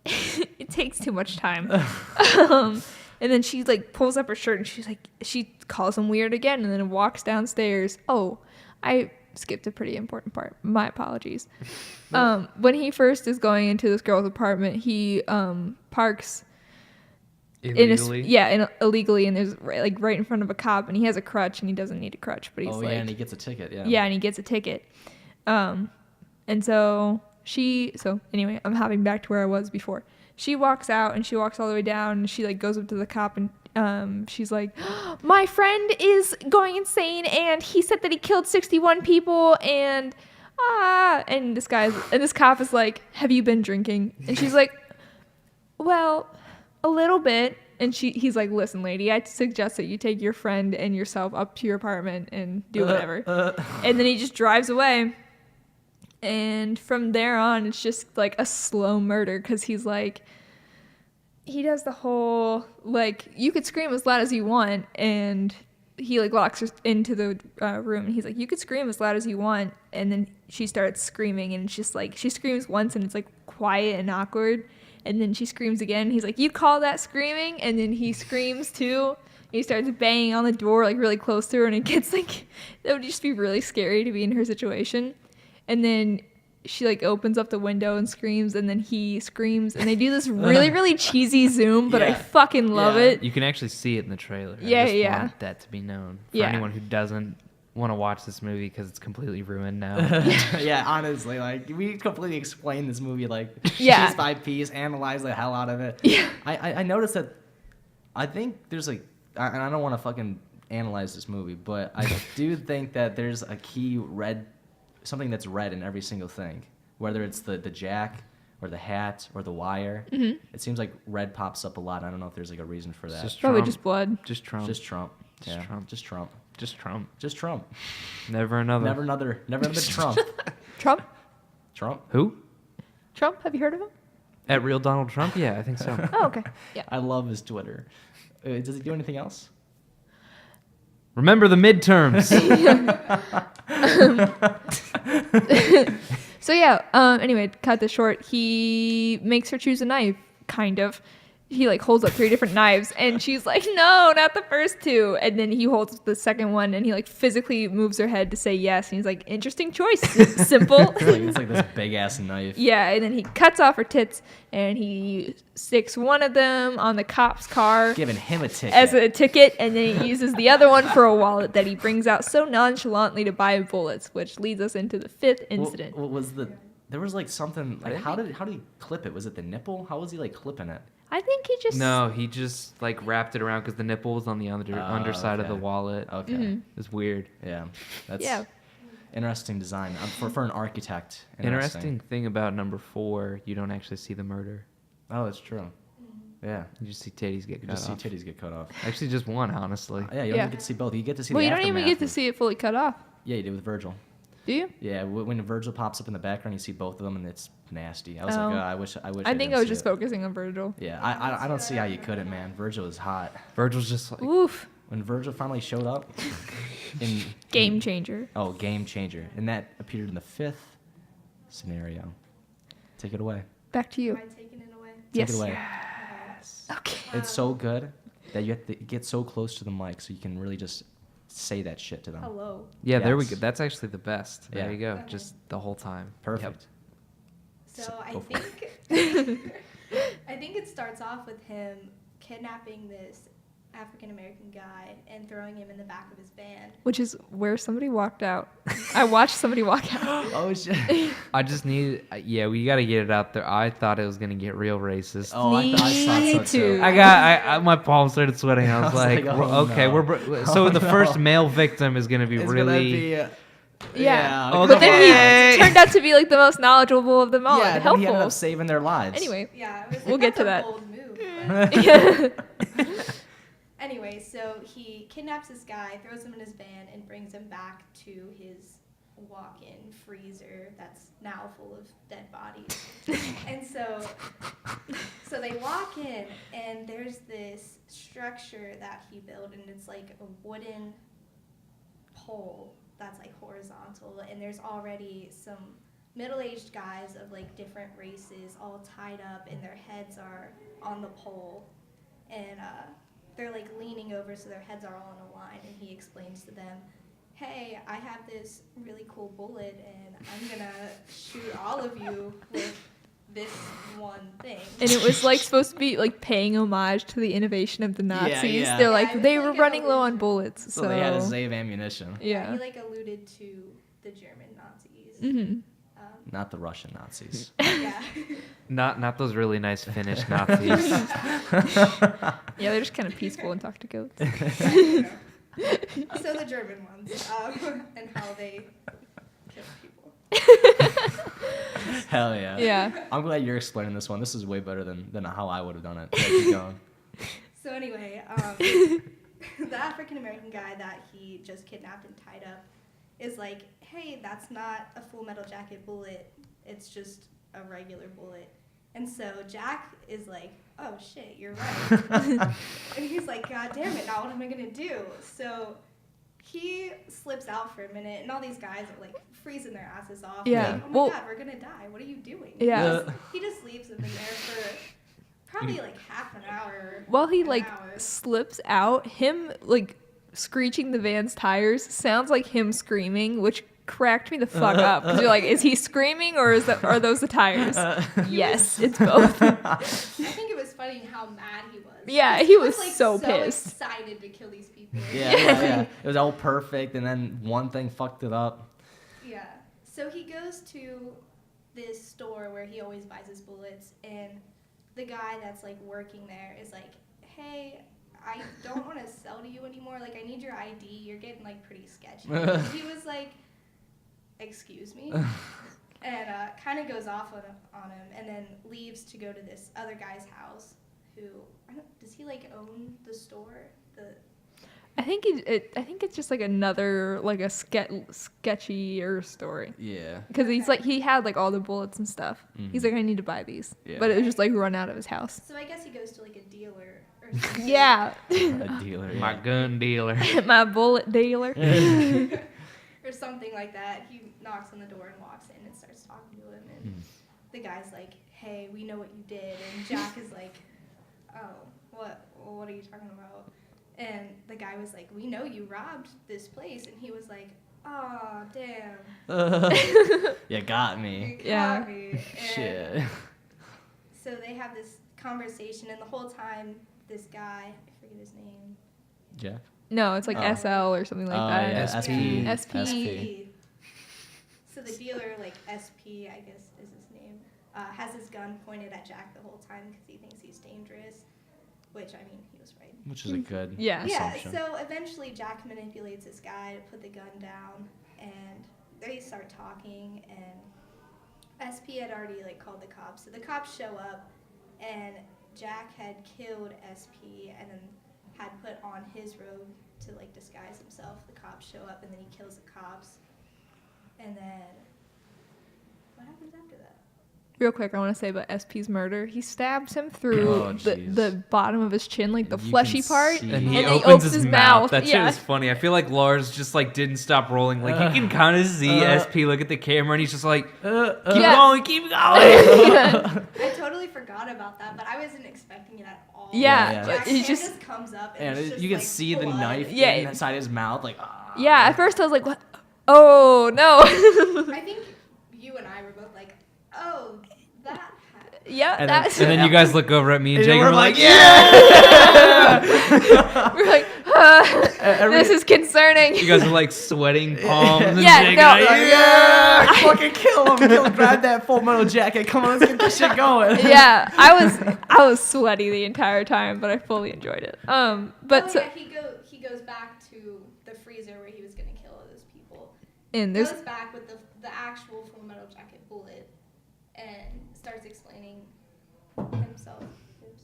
It takes too much time. And then she like pulls up her shirt and she calls him weird again and then walks downstairs. Oh, I skipped a pretty important part. My apologies. When he first is going into this girl's apartment, he parks illegally. Illegally, and there's right in front of a cop, and he has a crutch, and he doesn't need a crutch, but he's and he gets a ticket. Yeah, and he gets a ticket. And so anyway, I'm hopping back to where I was before. She walks out and she walks all the way down and she like goes up to the cop and she's like, my friend is going insane and he said that he killed 61 people and this cop is like, have you been drinking? And she's like, well, a little bit. And he's like, listen, lady, I suggest that you take your friend and yourself up to your apartment and do whatever. And then he just drives away. And from there on, it's just like a slow murder because he's like, he does the whole, like, you could scream as loud as you want. And he like locks her into the room and he's like, you could scream as loud as you want. And then she starts screaming and it's just like, she screams once and it's like quiet and awkward. And then she screams again. He's like, you call that screaming? And then he screams too. He starts banging on the door like really close to her and it gets like, that would just be really scary to be in her situation. And then she like opens up the window and screams and then he screams and they do this really, really cheesy zoom, but I fucking love it. You can actually see it in the trailer. Yeah, I just want that to be known. For anyone who doesn't want to watch this movie because it's completely ruined now. Yeah, honestly, like we completely explained this movie like piece by piece, analyze the hell out of it. Yeah. I noticed that I think there's like, and I don't want to fucking analyze this movie, but I do think that there's a key something that's red in every single thing, whether it's the jack or the hat or the wire. Mm-hmm. It seems like red pops up a lot. I don't know if there's like a reason for that. Probably just blood. Just Trump. Just Trump. Just Yeah. Trump. Just Trump. Just Trump. Just Trump. Never another. Never another Trump. Trump? Trump? Who? Trump? Have you heard of him? At Real Donald Trump? Yeah, I think so. Oh, okay. Yeah. I love his Twitter. Does he do anything else? Remember the midterms. So anyway, cut this short. He makes her choose a knife, kind of. He like holds up 3 different knives and she's like, no, not the first 2. And then he holds the second one and he like physically moves her head to say yes. And he's like, interesting choice. Simple. It's like this big ass knife. Yeah. And then he cuts off her tits and he sticks one of them on the cop's car. Giving him a ticket. As a ticket. And then he uses the other one for a wallet that he brings out so nonchalantly to buy bullets, which leads us into the 5th incident. What was there was like something like how did he clip it? Was it the nipple? How was he like clipping it? I think he just... No, he just like wrapped it around because the nipple was on the underside of the wallet. Okay. Mm-hmm. It's weird. Yeah. That's interesting design for an architect. Interesting thing about number 4, you don't actually see the murder. Oh, that's true. Yeah. You just see titties get cut off. You just see titties get cut off. Actually, just one, honestly. Yeah, you don't even get to see both. You get to see well, the you don't even get to see it fully cut off. Yeah, you do with Virgil. Do you? Yeah, when Virgil pops up in the background, you see both of them, and it's nasty. I was like, I wish. I think I was just focusing on Virgil. Yeah, I don't see how you couldn't, man. Virgil is hot. Virgil's just like... Oof. When Virgil finally showed up... Game changer. Oh, game changer. And that appeared in the 5th scenario. Take it away. Back to you. Am I taking it away? Take it away. Yes. Okay. It's so good that you have to get so close to the mic so you can really just say that shit to them. Hello. Yeah, there we Yes. go. That's actually the best. There Yeah. you go. Okay. Just the whole time. Perfect. So I Go for think I think it starts off with him kidnapping this African American guy and throwing him in the back of his van. Which is where somebody walked out. I watched somebody walk out. Oh shit. I just need. Yeah, we got to get it out there. I thought it was gonna get real racist. Oh, I thought so too. My palms started sweating. I was like, oh, okay, no. so the first male victim is gonna be It's really. gonna be, Yeah. Oh, But then okay. he turned out to be like the most knowledgeable of them all yeah, and then he ended helpful. up saving their lives. Anyway. Yeah, it was We'll get to that's that. a bold move. But anyway, so he kidnaps this guy, throws him in his van, and brings him back to his walk-in freezer that's now full of dead bodies. And so they walk in, and there's this structure that he built, and it's like a wooden pole that's like horizontal, and there's already some middle-aged guys of like different races all tied up, and their heads are on the pole, and they're like leaning over so their heads are all in a line, and he explains to them, hey, I have this really cool bullet, and I'm gonna shoot all of you with this one thing. And it was like supposed to be like paying homage to the innovation of the Nazis. yeah. They're Yeah, like it was they like were an running low on illusion. bullets. So they had to save ammunition. Yeah. He like alluded to the German Nazis. Mm-hmm. Not the Russian Nazis. Yeah. Not those really nice Finnish Nazis. Yeah, they're just kind of peaceful and talk to goats. So the German ones, and how they kill people. Hell yeah. Yeah. I'm glad you're explaining this one. This is way better than how I would have done it. Yeah, keep going. So anyway, the African American guy that he just kidnapped and tied up is like, hey, that's not a Full Metal Jacket bullet. It's just a regular bullet. And so Jack is like, oh shit, you're right. And he's like, God damn it, now what am I gonna do? So he slips out for a minute, and all these guys are like freezing their asses off. Yeah. Like, oh my Well- God, we're gonna die. What are you doing? Yeah. He just leaves them in there for probably like half an hour. While he an like hour. slips out, him like screeching the van's tires sounds like him screaming, which cracked me the fuck up. Because you're like, is he screaming or are those the tires? Yes, it's both. I think it was funny how mad he was. Yeah, 'Cause he was like, so pissed. excited to kill these people. Yeah. It was all perfect, and then one thing fucked it up. Yeah. So he goes to this store where he always buys his bullets, and the guy that's like working there is like, hey, I don't want to sell to you anymore. Like, I need your ID. You're getting like pretty sketchy. And he was like, excuse me? And kind of goes off on him, and then leaves to go to this other guy's house who, does he like own the store? I think it's just like another like a sketchier story. Yeah. Because he's like he had like all the bullets and stuff. He's like, I need to buy these, Yeah. but it was just like run out of his house. So I guess he goes to like a dealer or something. Yeah, A dealer. My Yeah. gun dealer. my bullet dealer. Or something like that. He knocks on the door and walks in and starts talking to him, and the guy's like, hey, we know what you did, and Jack is like, oh, what are you talking about? And the guy was like, we know you robbed this place, and he was like, oh, damn. You got me. You Yeah. got me. And Shit. so they have this conversation, and the whole time, this guy, I forget his name. Jeff. No, it's like Oh. SL or something like Oh, that. yeah, SP. SP. So the dealer, like SP, I guess is his name, has his gun pointed at Jack the whole time because he thinks he's dangerous, which, I mean, he was right. Which is a good Yeah. assumption. Yeah, so eventually Jack manipulates this guy to put the gun down, and they start talking, and SP had already, like, called the cops. So the cops show up, and Jack had killed SP and then had put on his robe to, like, disguise himself. The cops show up, and then he kills the cops. And then, what happens after that? Real quick, I want to say about SP's murder. He stabs him through Oh, the jeez. bottom of his chin, like the You fleshy can part. see- And he then he opens his mouth. That shit Yeah. is funny. I feel like Lars just like didn't stop rolling. Like you can kind of see SP look at the camera, and he's just like, keep Yeah. going, keep going. Yeah. I totally forgot about that, but I wasn't expecting it at all. Yeah, Jack's he hand just- just comes up, and And it's just, you can like, see the blood. knife Yeah. inside his mouth, like. Ah. Yeah, at first I was like, what? Oh, no. I think you and I were both like, oh, that happened. Yeah, And that's. And then you guys look over at me and And Jake, and we're we're like, we're like, this is concerning. You guys are like sweating palms. And Yeah, Jake no, like, yeah, fucking kill him. Grab that Full Metal Jacket. Come on, let's get this shit going. Yeah, I was sweaty the entire time, but I fully enjoyed it. But so, he goes back to the freezer where he was gonna kill all those people. and Goes there's back with the actual Full Metal Jacket bullet and starts explaining himself.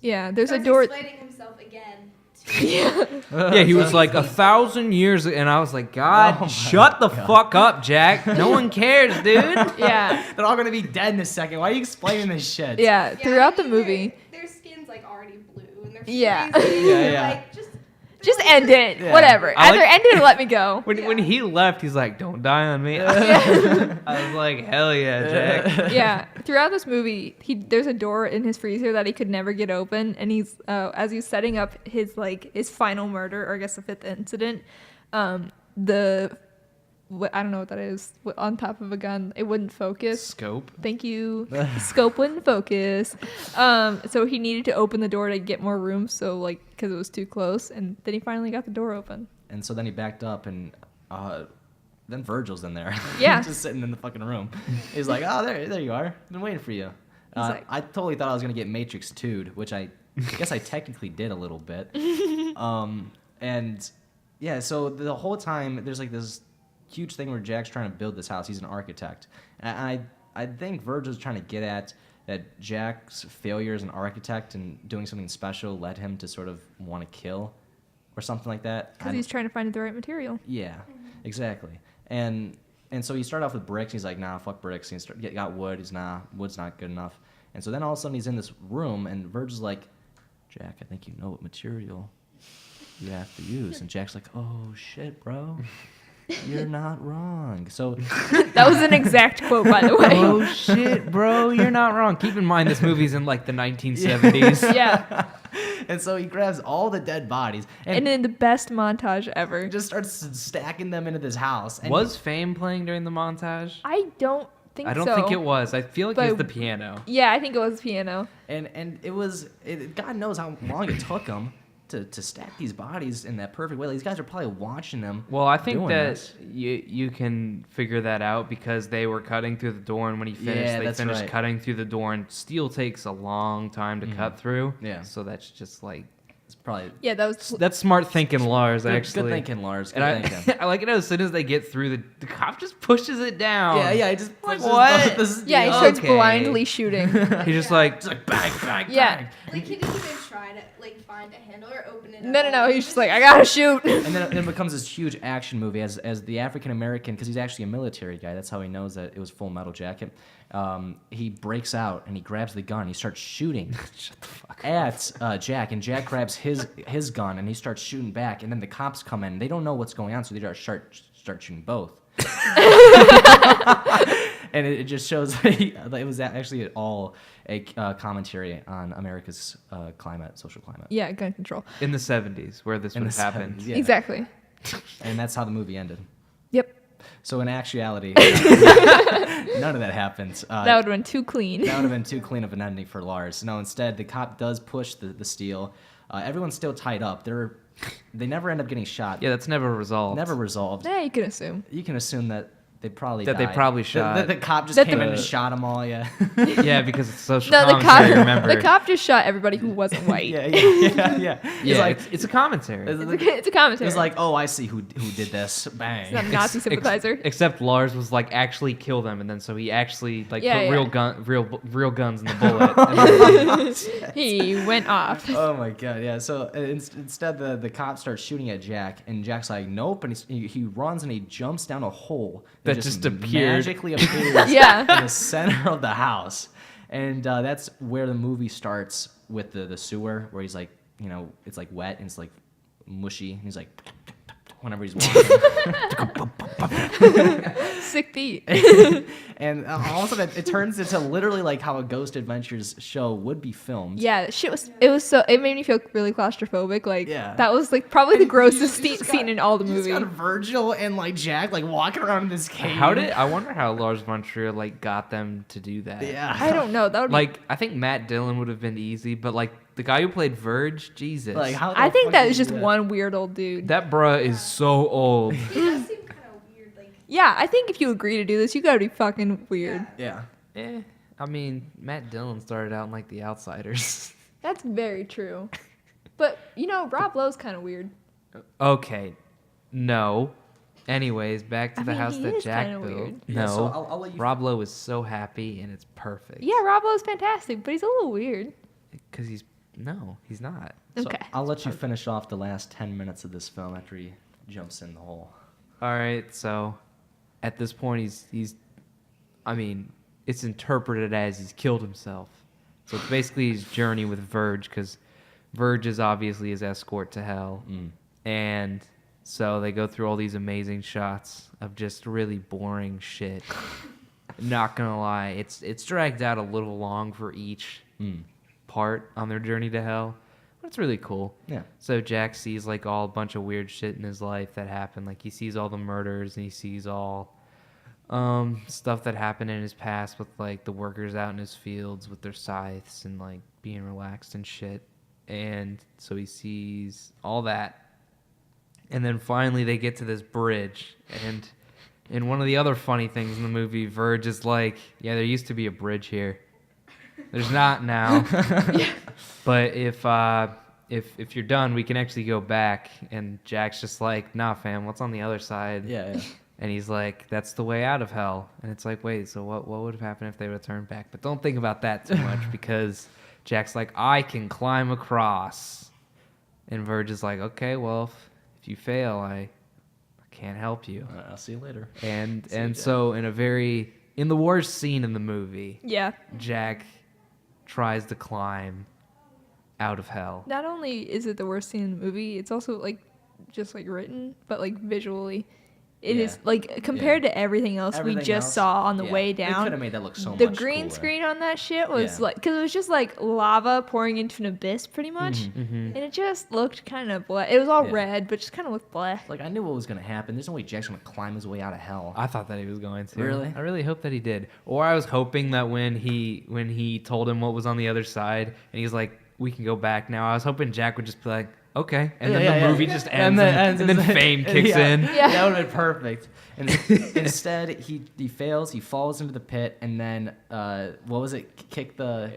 there's a Starts door. explaining himself again. Yeah, he was like 1,000 years, and I was like, God, Oh my shut the God. fuck up, Jack. No one cares, dude. Yeah, They're all gonna be dead in a second. Why are you explaining this shit? yeah. Throughout the I mean, movie, their skin's like already blue and they're Yeah. freezing. Yeah, yeah. Like, just end it. Yeah. Whatever. I Either like- end it or let me go. When he left, he's like, don't die on me. Yeah. I was like, hell yeah, Jack. Yeah. Throughout this movie, there's a door in his freezer that he could never get open, and he's as he's setting up his final murder, or I guess the fifth incident, I don't know what that is, on top of a gun. It wouldn't focus. Scope. Thank you. Scope wouldn't focus. So he needed to open the door to get more room. So because it was too close, and then he finally got the door open. And so then he backed up, and then Virgil's in there. Yeah. Just sitting in the fucking room. He's like, oh, there you are. Been waiting for you. Like- I totally thought I was gonna get Matrix 2'd, which I guess I technically did a little bit. And yeah, so the whole time there's like this huge thing where Jack's trying to build this house. He's an architect. And I think Virgil's trying to get at that Jack's failure as an architect and doing something special led him to sort of want to kill or something like that. Because he's trying to find the right material. Yeah, exactly. And so he started off with bricks. He's like, nah, fuck bricks. And he got wood. He's wood's not good enough. And so then all of a sudden he's in this room, and Virgil's like, Jack, I think you know what material you have to use. And Jack's like, oh shit, bro. You're not wrong. So That was an exact quote, by the way. Oh shit, bro, you're not wrong. Keep in mind this movie's in like the 1970s. Yeah. and so he grabs all the dead bodies And in the best montage ever. just starts stacking them into this house. And Was Fame playing during the montage? I don't think so. I don't think it was. I feel like it was But- the piano. Yeah, I think it was piano. And it was God knows how long it took him to stack these bodies in that perfect way. Like, these guys are probably watching them. Well, I think doing that this. you can figure that out because they were cutting through the door, and when he finished, Yeah, they that's finished right. cutting through the door, and steel takes a long time to cut through. Yeah. So that's just like It's probably Yeah, that was. that's smart thinking, Lars. Actually, good thinking, Lars. Good And thinking. I like it as soon as they get through, the cop just pushes it down. Yeah, he just Like, pushes what? the Yeah, he steel. starts Okay. blindly shooting. He's just like, It's like bang, bang, Yeah. bang. Like, he didn't even try to, find a handle or open it No, up. no, no. He's just like, I gotta shoot. And then it becomes this huge action movie as the African American, because he's actually a military guy. That's how he knows that it was Full Metal Jacket. He breaks out and he grabs the gun. He starts shooting at Jack, and Jack grabs his gun and he starts shooting back. And then the cops come in. They don't know what's going on, so they just start shooting both. And it just shows that it was actually all a commentary on America's social climate. Yeah, gun control. in the 70s where this In would the have happened. 70s, yeah. Exactly. And that's how the movie ended. Yep. So in actuality, none of that happened. That would have been too clean. That would have been too clean of an ending for Lars. No, instead, the cop does push the steel. Everyone's still tied up. They never end up getting shot. Yeah, that's never resolved. Never resolved. Yeah, you can assume. You can assume that they probably That they died. probably shot. The cop just That came the- in and shot them all, yeah. Yeah, because it's social No, the commentary, cop. remember? The cop just shot everybody who wasn't white. yeah. He's Yeah, like, it's a commentary. It's a commentary. it's like, oh, I see who did this. Bang. He's not a Nazi sympathizer. Except Lars was like, actually kill them, and then so he actually Yeah, put yeah. real guns in the bullet. And then, He went off. Oh my god, yeah. So instead, the cop starts shooting at Jack, and Jack's like, nope, and he runs and he jumps down a hole That just appeared. magically appears Yeah. in the center of the house, and that's where the movie starts with the sewer, where he's like, it's like wet and it's like mushy, and he's like, whenever he's walking. Sick beat. And also it turns into literally like how a Ghost Adventures show would be filmed. Yeah, it made me feel really claustrophobic. Like, Yeah. that was like probably the And grossest you just got- scene in all the you just movie. got Virgil and like Jack like walking around in this cave. I wonder how Lars Von Trier like got them to do that. Yeah. I don't know. That would Like, I think Matt Dillon would have been easy, but like the guy who played Verge, Jesus. Like how I the think fuck that did is you just do that? one weird old dude. That bruh is so old. It does seem kind of weird. Like, Yeah, I think if you agree to do this, you gotta be fucking weird. Yeah. I mean, Matt Dillon started out in like The Outsiders. That's very true. But, Rob Lowe's kind of weird. Okay, no. Anyways, back to I the mean, house he that is Jack kinda built. weird. Yeah, No, so I'll let you. Rob Lowe is so happy and it's perfect. Yeah, Rob Lowe's fantastic, but he's a little weird. Because he's not. So Okay. I'll let you finish off the last 10 minutes of this film after he jumps in the hole. All right, so at this point I mean, it's interpreted as he's killed himself. So it's basically his journey with Verge, because Verge is obviously his escort to hell. And so they go through all these amazing shots of just really boring shit. Not gonna lie, it's dragged out a little long for each part on their journey to hell. But it's really cool. Yeah. So Jack sees like all a bunch of weird shit in his life that happened. Like he sees all the murders and he sees all stuff that happened in his past with like the workers out in his fields with their scythes and like being relaxed and shit. And so he sees all that. And then finally they get to this bridge. And one of the other funny things in the movie, Verge is like, yeah, there used to be a bridge here. There's not now. But if you're done, we can actually go back. And Jack's just like, nah, fam, what's on the other side? Yeah. And he's like, that's the way out of hell. And it's like, wait, so what would have happened if they would have turned back? But don't think about that too much because Jack's like, I can climb across. And Verge is like, okay, well, if you fail, I can't help you. I'll see you later. And See you, Jack. so in the worst scene in the movie, Yeah. Jack tries to climb out of hell. Not only is it the worst scene in the movie, it's also like just like written, but like visually, it Yeah. is like compared to everything else we Everything just else, saw on the yeah. way They down. could have made that look so The much green cooler. screen on that shit was Yeah. like, because it was just like lava pouring into an abyss, pretty much, Mm-hmm. and it just looked kind of black. It was all Yeah. red, but just kind of looked black. Like I knew what was gonna happen. There's no way Jack's gonna climb his way out of hell. I thought that he was going to. Really? I really hope that he did. Or I was hoping that when he told him what was on the other side, and he's like, "We can go back now." I was hoping Jack would just be like, "Okay," and then the movie just ends, and then fame kicks in. Yeah. That would have been perfect. And instead, he fails. He falls into the pit, and then what was it? Kick the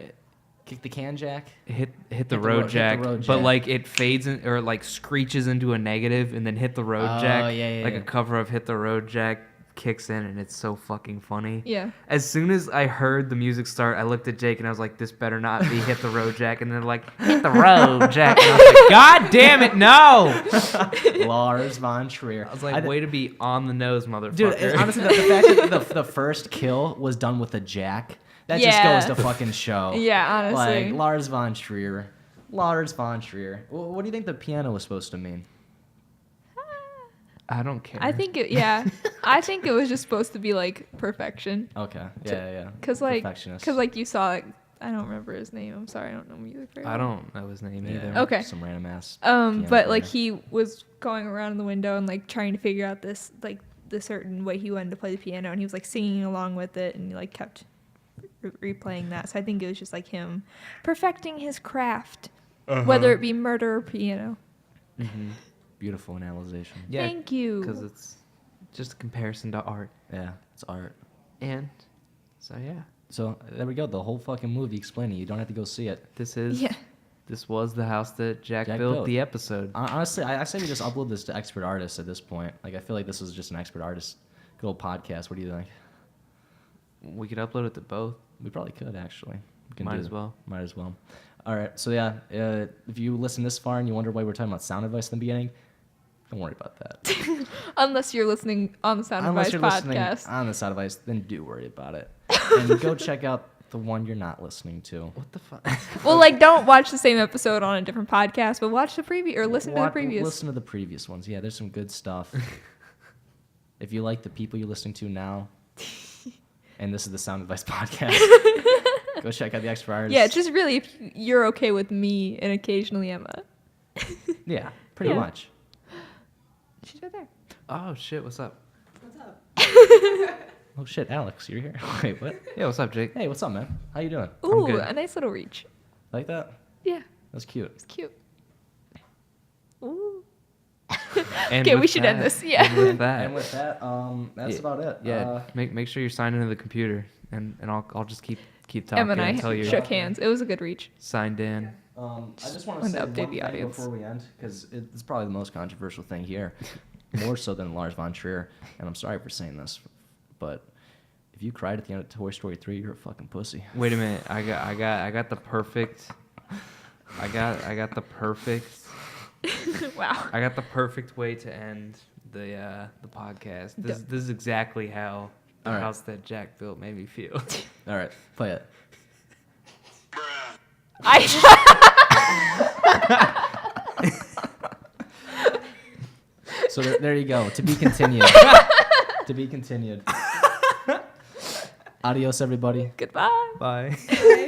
can, Jack. Hit the Hit the road jack, road but jack. like it fades in, or like screeches into a negative, and then hit the road Oh, jack. yeah, like yeah. a cover of Hit the Road Jack kicks in, and it's so fucking funny. Yeah. As soon as I heard the music start, I looked at Jake and I was like, "This better not be Hit the Road Jack." And they're like, "Hit the road, Jack." And I was like, "God damn it, no!" Lars Von Trier. I was like, "Way to be on the nose, motherfucker." Dude, honestly, the fact that the first kill was done with a jack, that Yeah. just goes to fucking show. Yeah, honestly. Like, Lars Von Trier. What do you think the piano was supposed to mean? I don't care. I think I think it was just supposed to be like perfection. Okay. Yeah. Cause like Perfectionist. you saw like, I don't remember his name. I'm sorry, I don't know music very well. I don't know his name Yeah, either. Okay. Some random ass. piano But like player. he was going around the window and like trying to figure out this like the certain way he wanted to play the piano, and he was like singing along with it, and he like kept replaying that. So I think it was just like him perfecting his craft, whether it be murder or piano. Mm-hmm. Beautiful analyzation. Yeah, Thank you. because it's just a comparison to art. Yeah, it's art. And so yeah, So there we go. The whole fucking movie explaining. You don't have to go see it. this was the house that Jack built, built. the episode. Honestly, I say we just upload this to Expert Artists at this point. Like, I feel like this was just an Expert Artist good old podcast. What do you think? We could upload it to both. We probably could, actually. We can Might do as it. well. Might as well. All right. So, yeah, if you listen this far and you wonder why we're talking about sound advice in the beginning, don't worry about that. Unless you're listening on the Sound Unless Advice you're listening podcast. on the sound advice, then do worry about it. And go check out the one you're not listening to. What the fuck? Well, like, don't watch the same episode on a different podcast, but watch the preview or listen to the previous. Listen to the previous ones. Yeah, there's some good stuff. if you like the people you're listening to now, and this is the Sound Advice Podcast, go check out the Expert Artists. Yeah, just really if you're okay with me and occasionally Emma. Yeah, pretty Yeah. much. She's right there. Oh shit, what's up? What's up? Oh shit, Alex, you're here. Wait, what? Yeah, what's up, Jake? Hey, what's up, man? How you doing? Ooh, good. a nice little reach. Like that? Yeah, That's cute. it's cute. Ooh. And Okay, with we should end that- this. Yeah. And with that, And with that, that's Yeah, about it. yeah, make sure you sign into the computer, and I'll just keep talking Emma and I until you're shook hands. It was a good reach. signed in. I just want to Wanted say to one update the thing audience. before we end, because it's probably the most controversial thing here, more so than Lars Von Trier. And I'm sorry for saying this, but if you cried at the end of Toy Story 3, you're a fucking pussy. Wait a minute, I got the perfect. I got the perfect. Wow. I got the perfect way to end the podcast. This is exactly how the All right. house that Jack built made me feel. All right, play it. So there you go. To be continued. To be continued. Adios, everybody. Goodbye. Bye. Bye.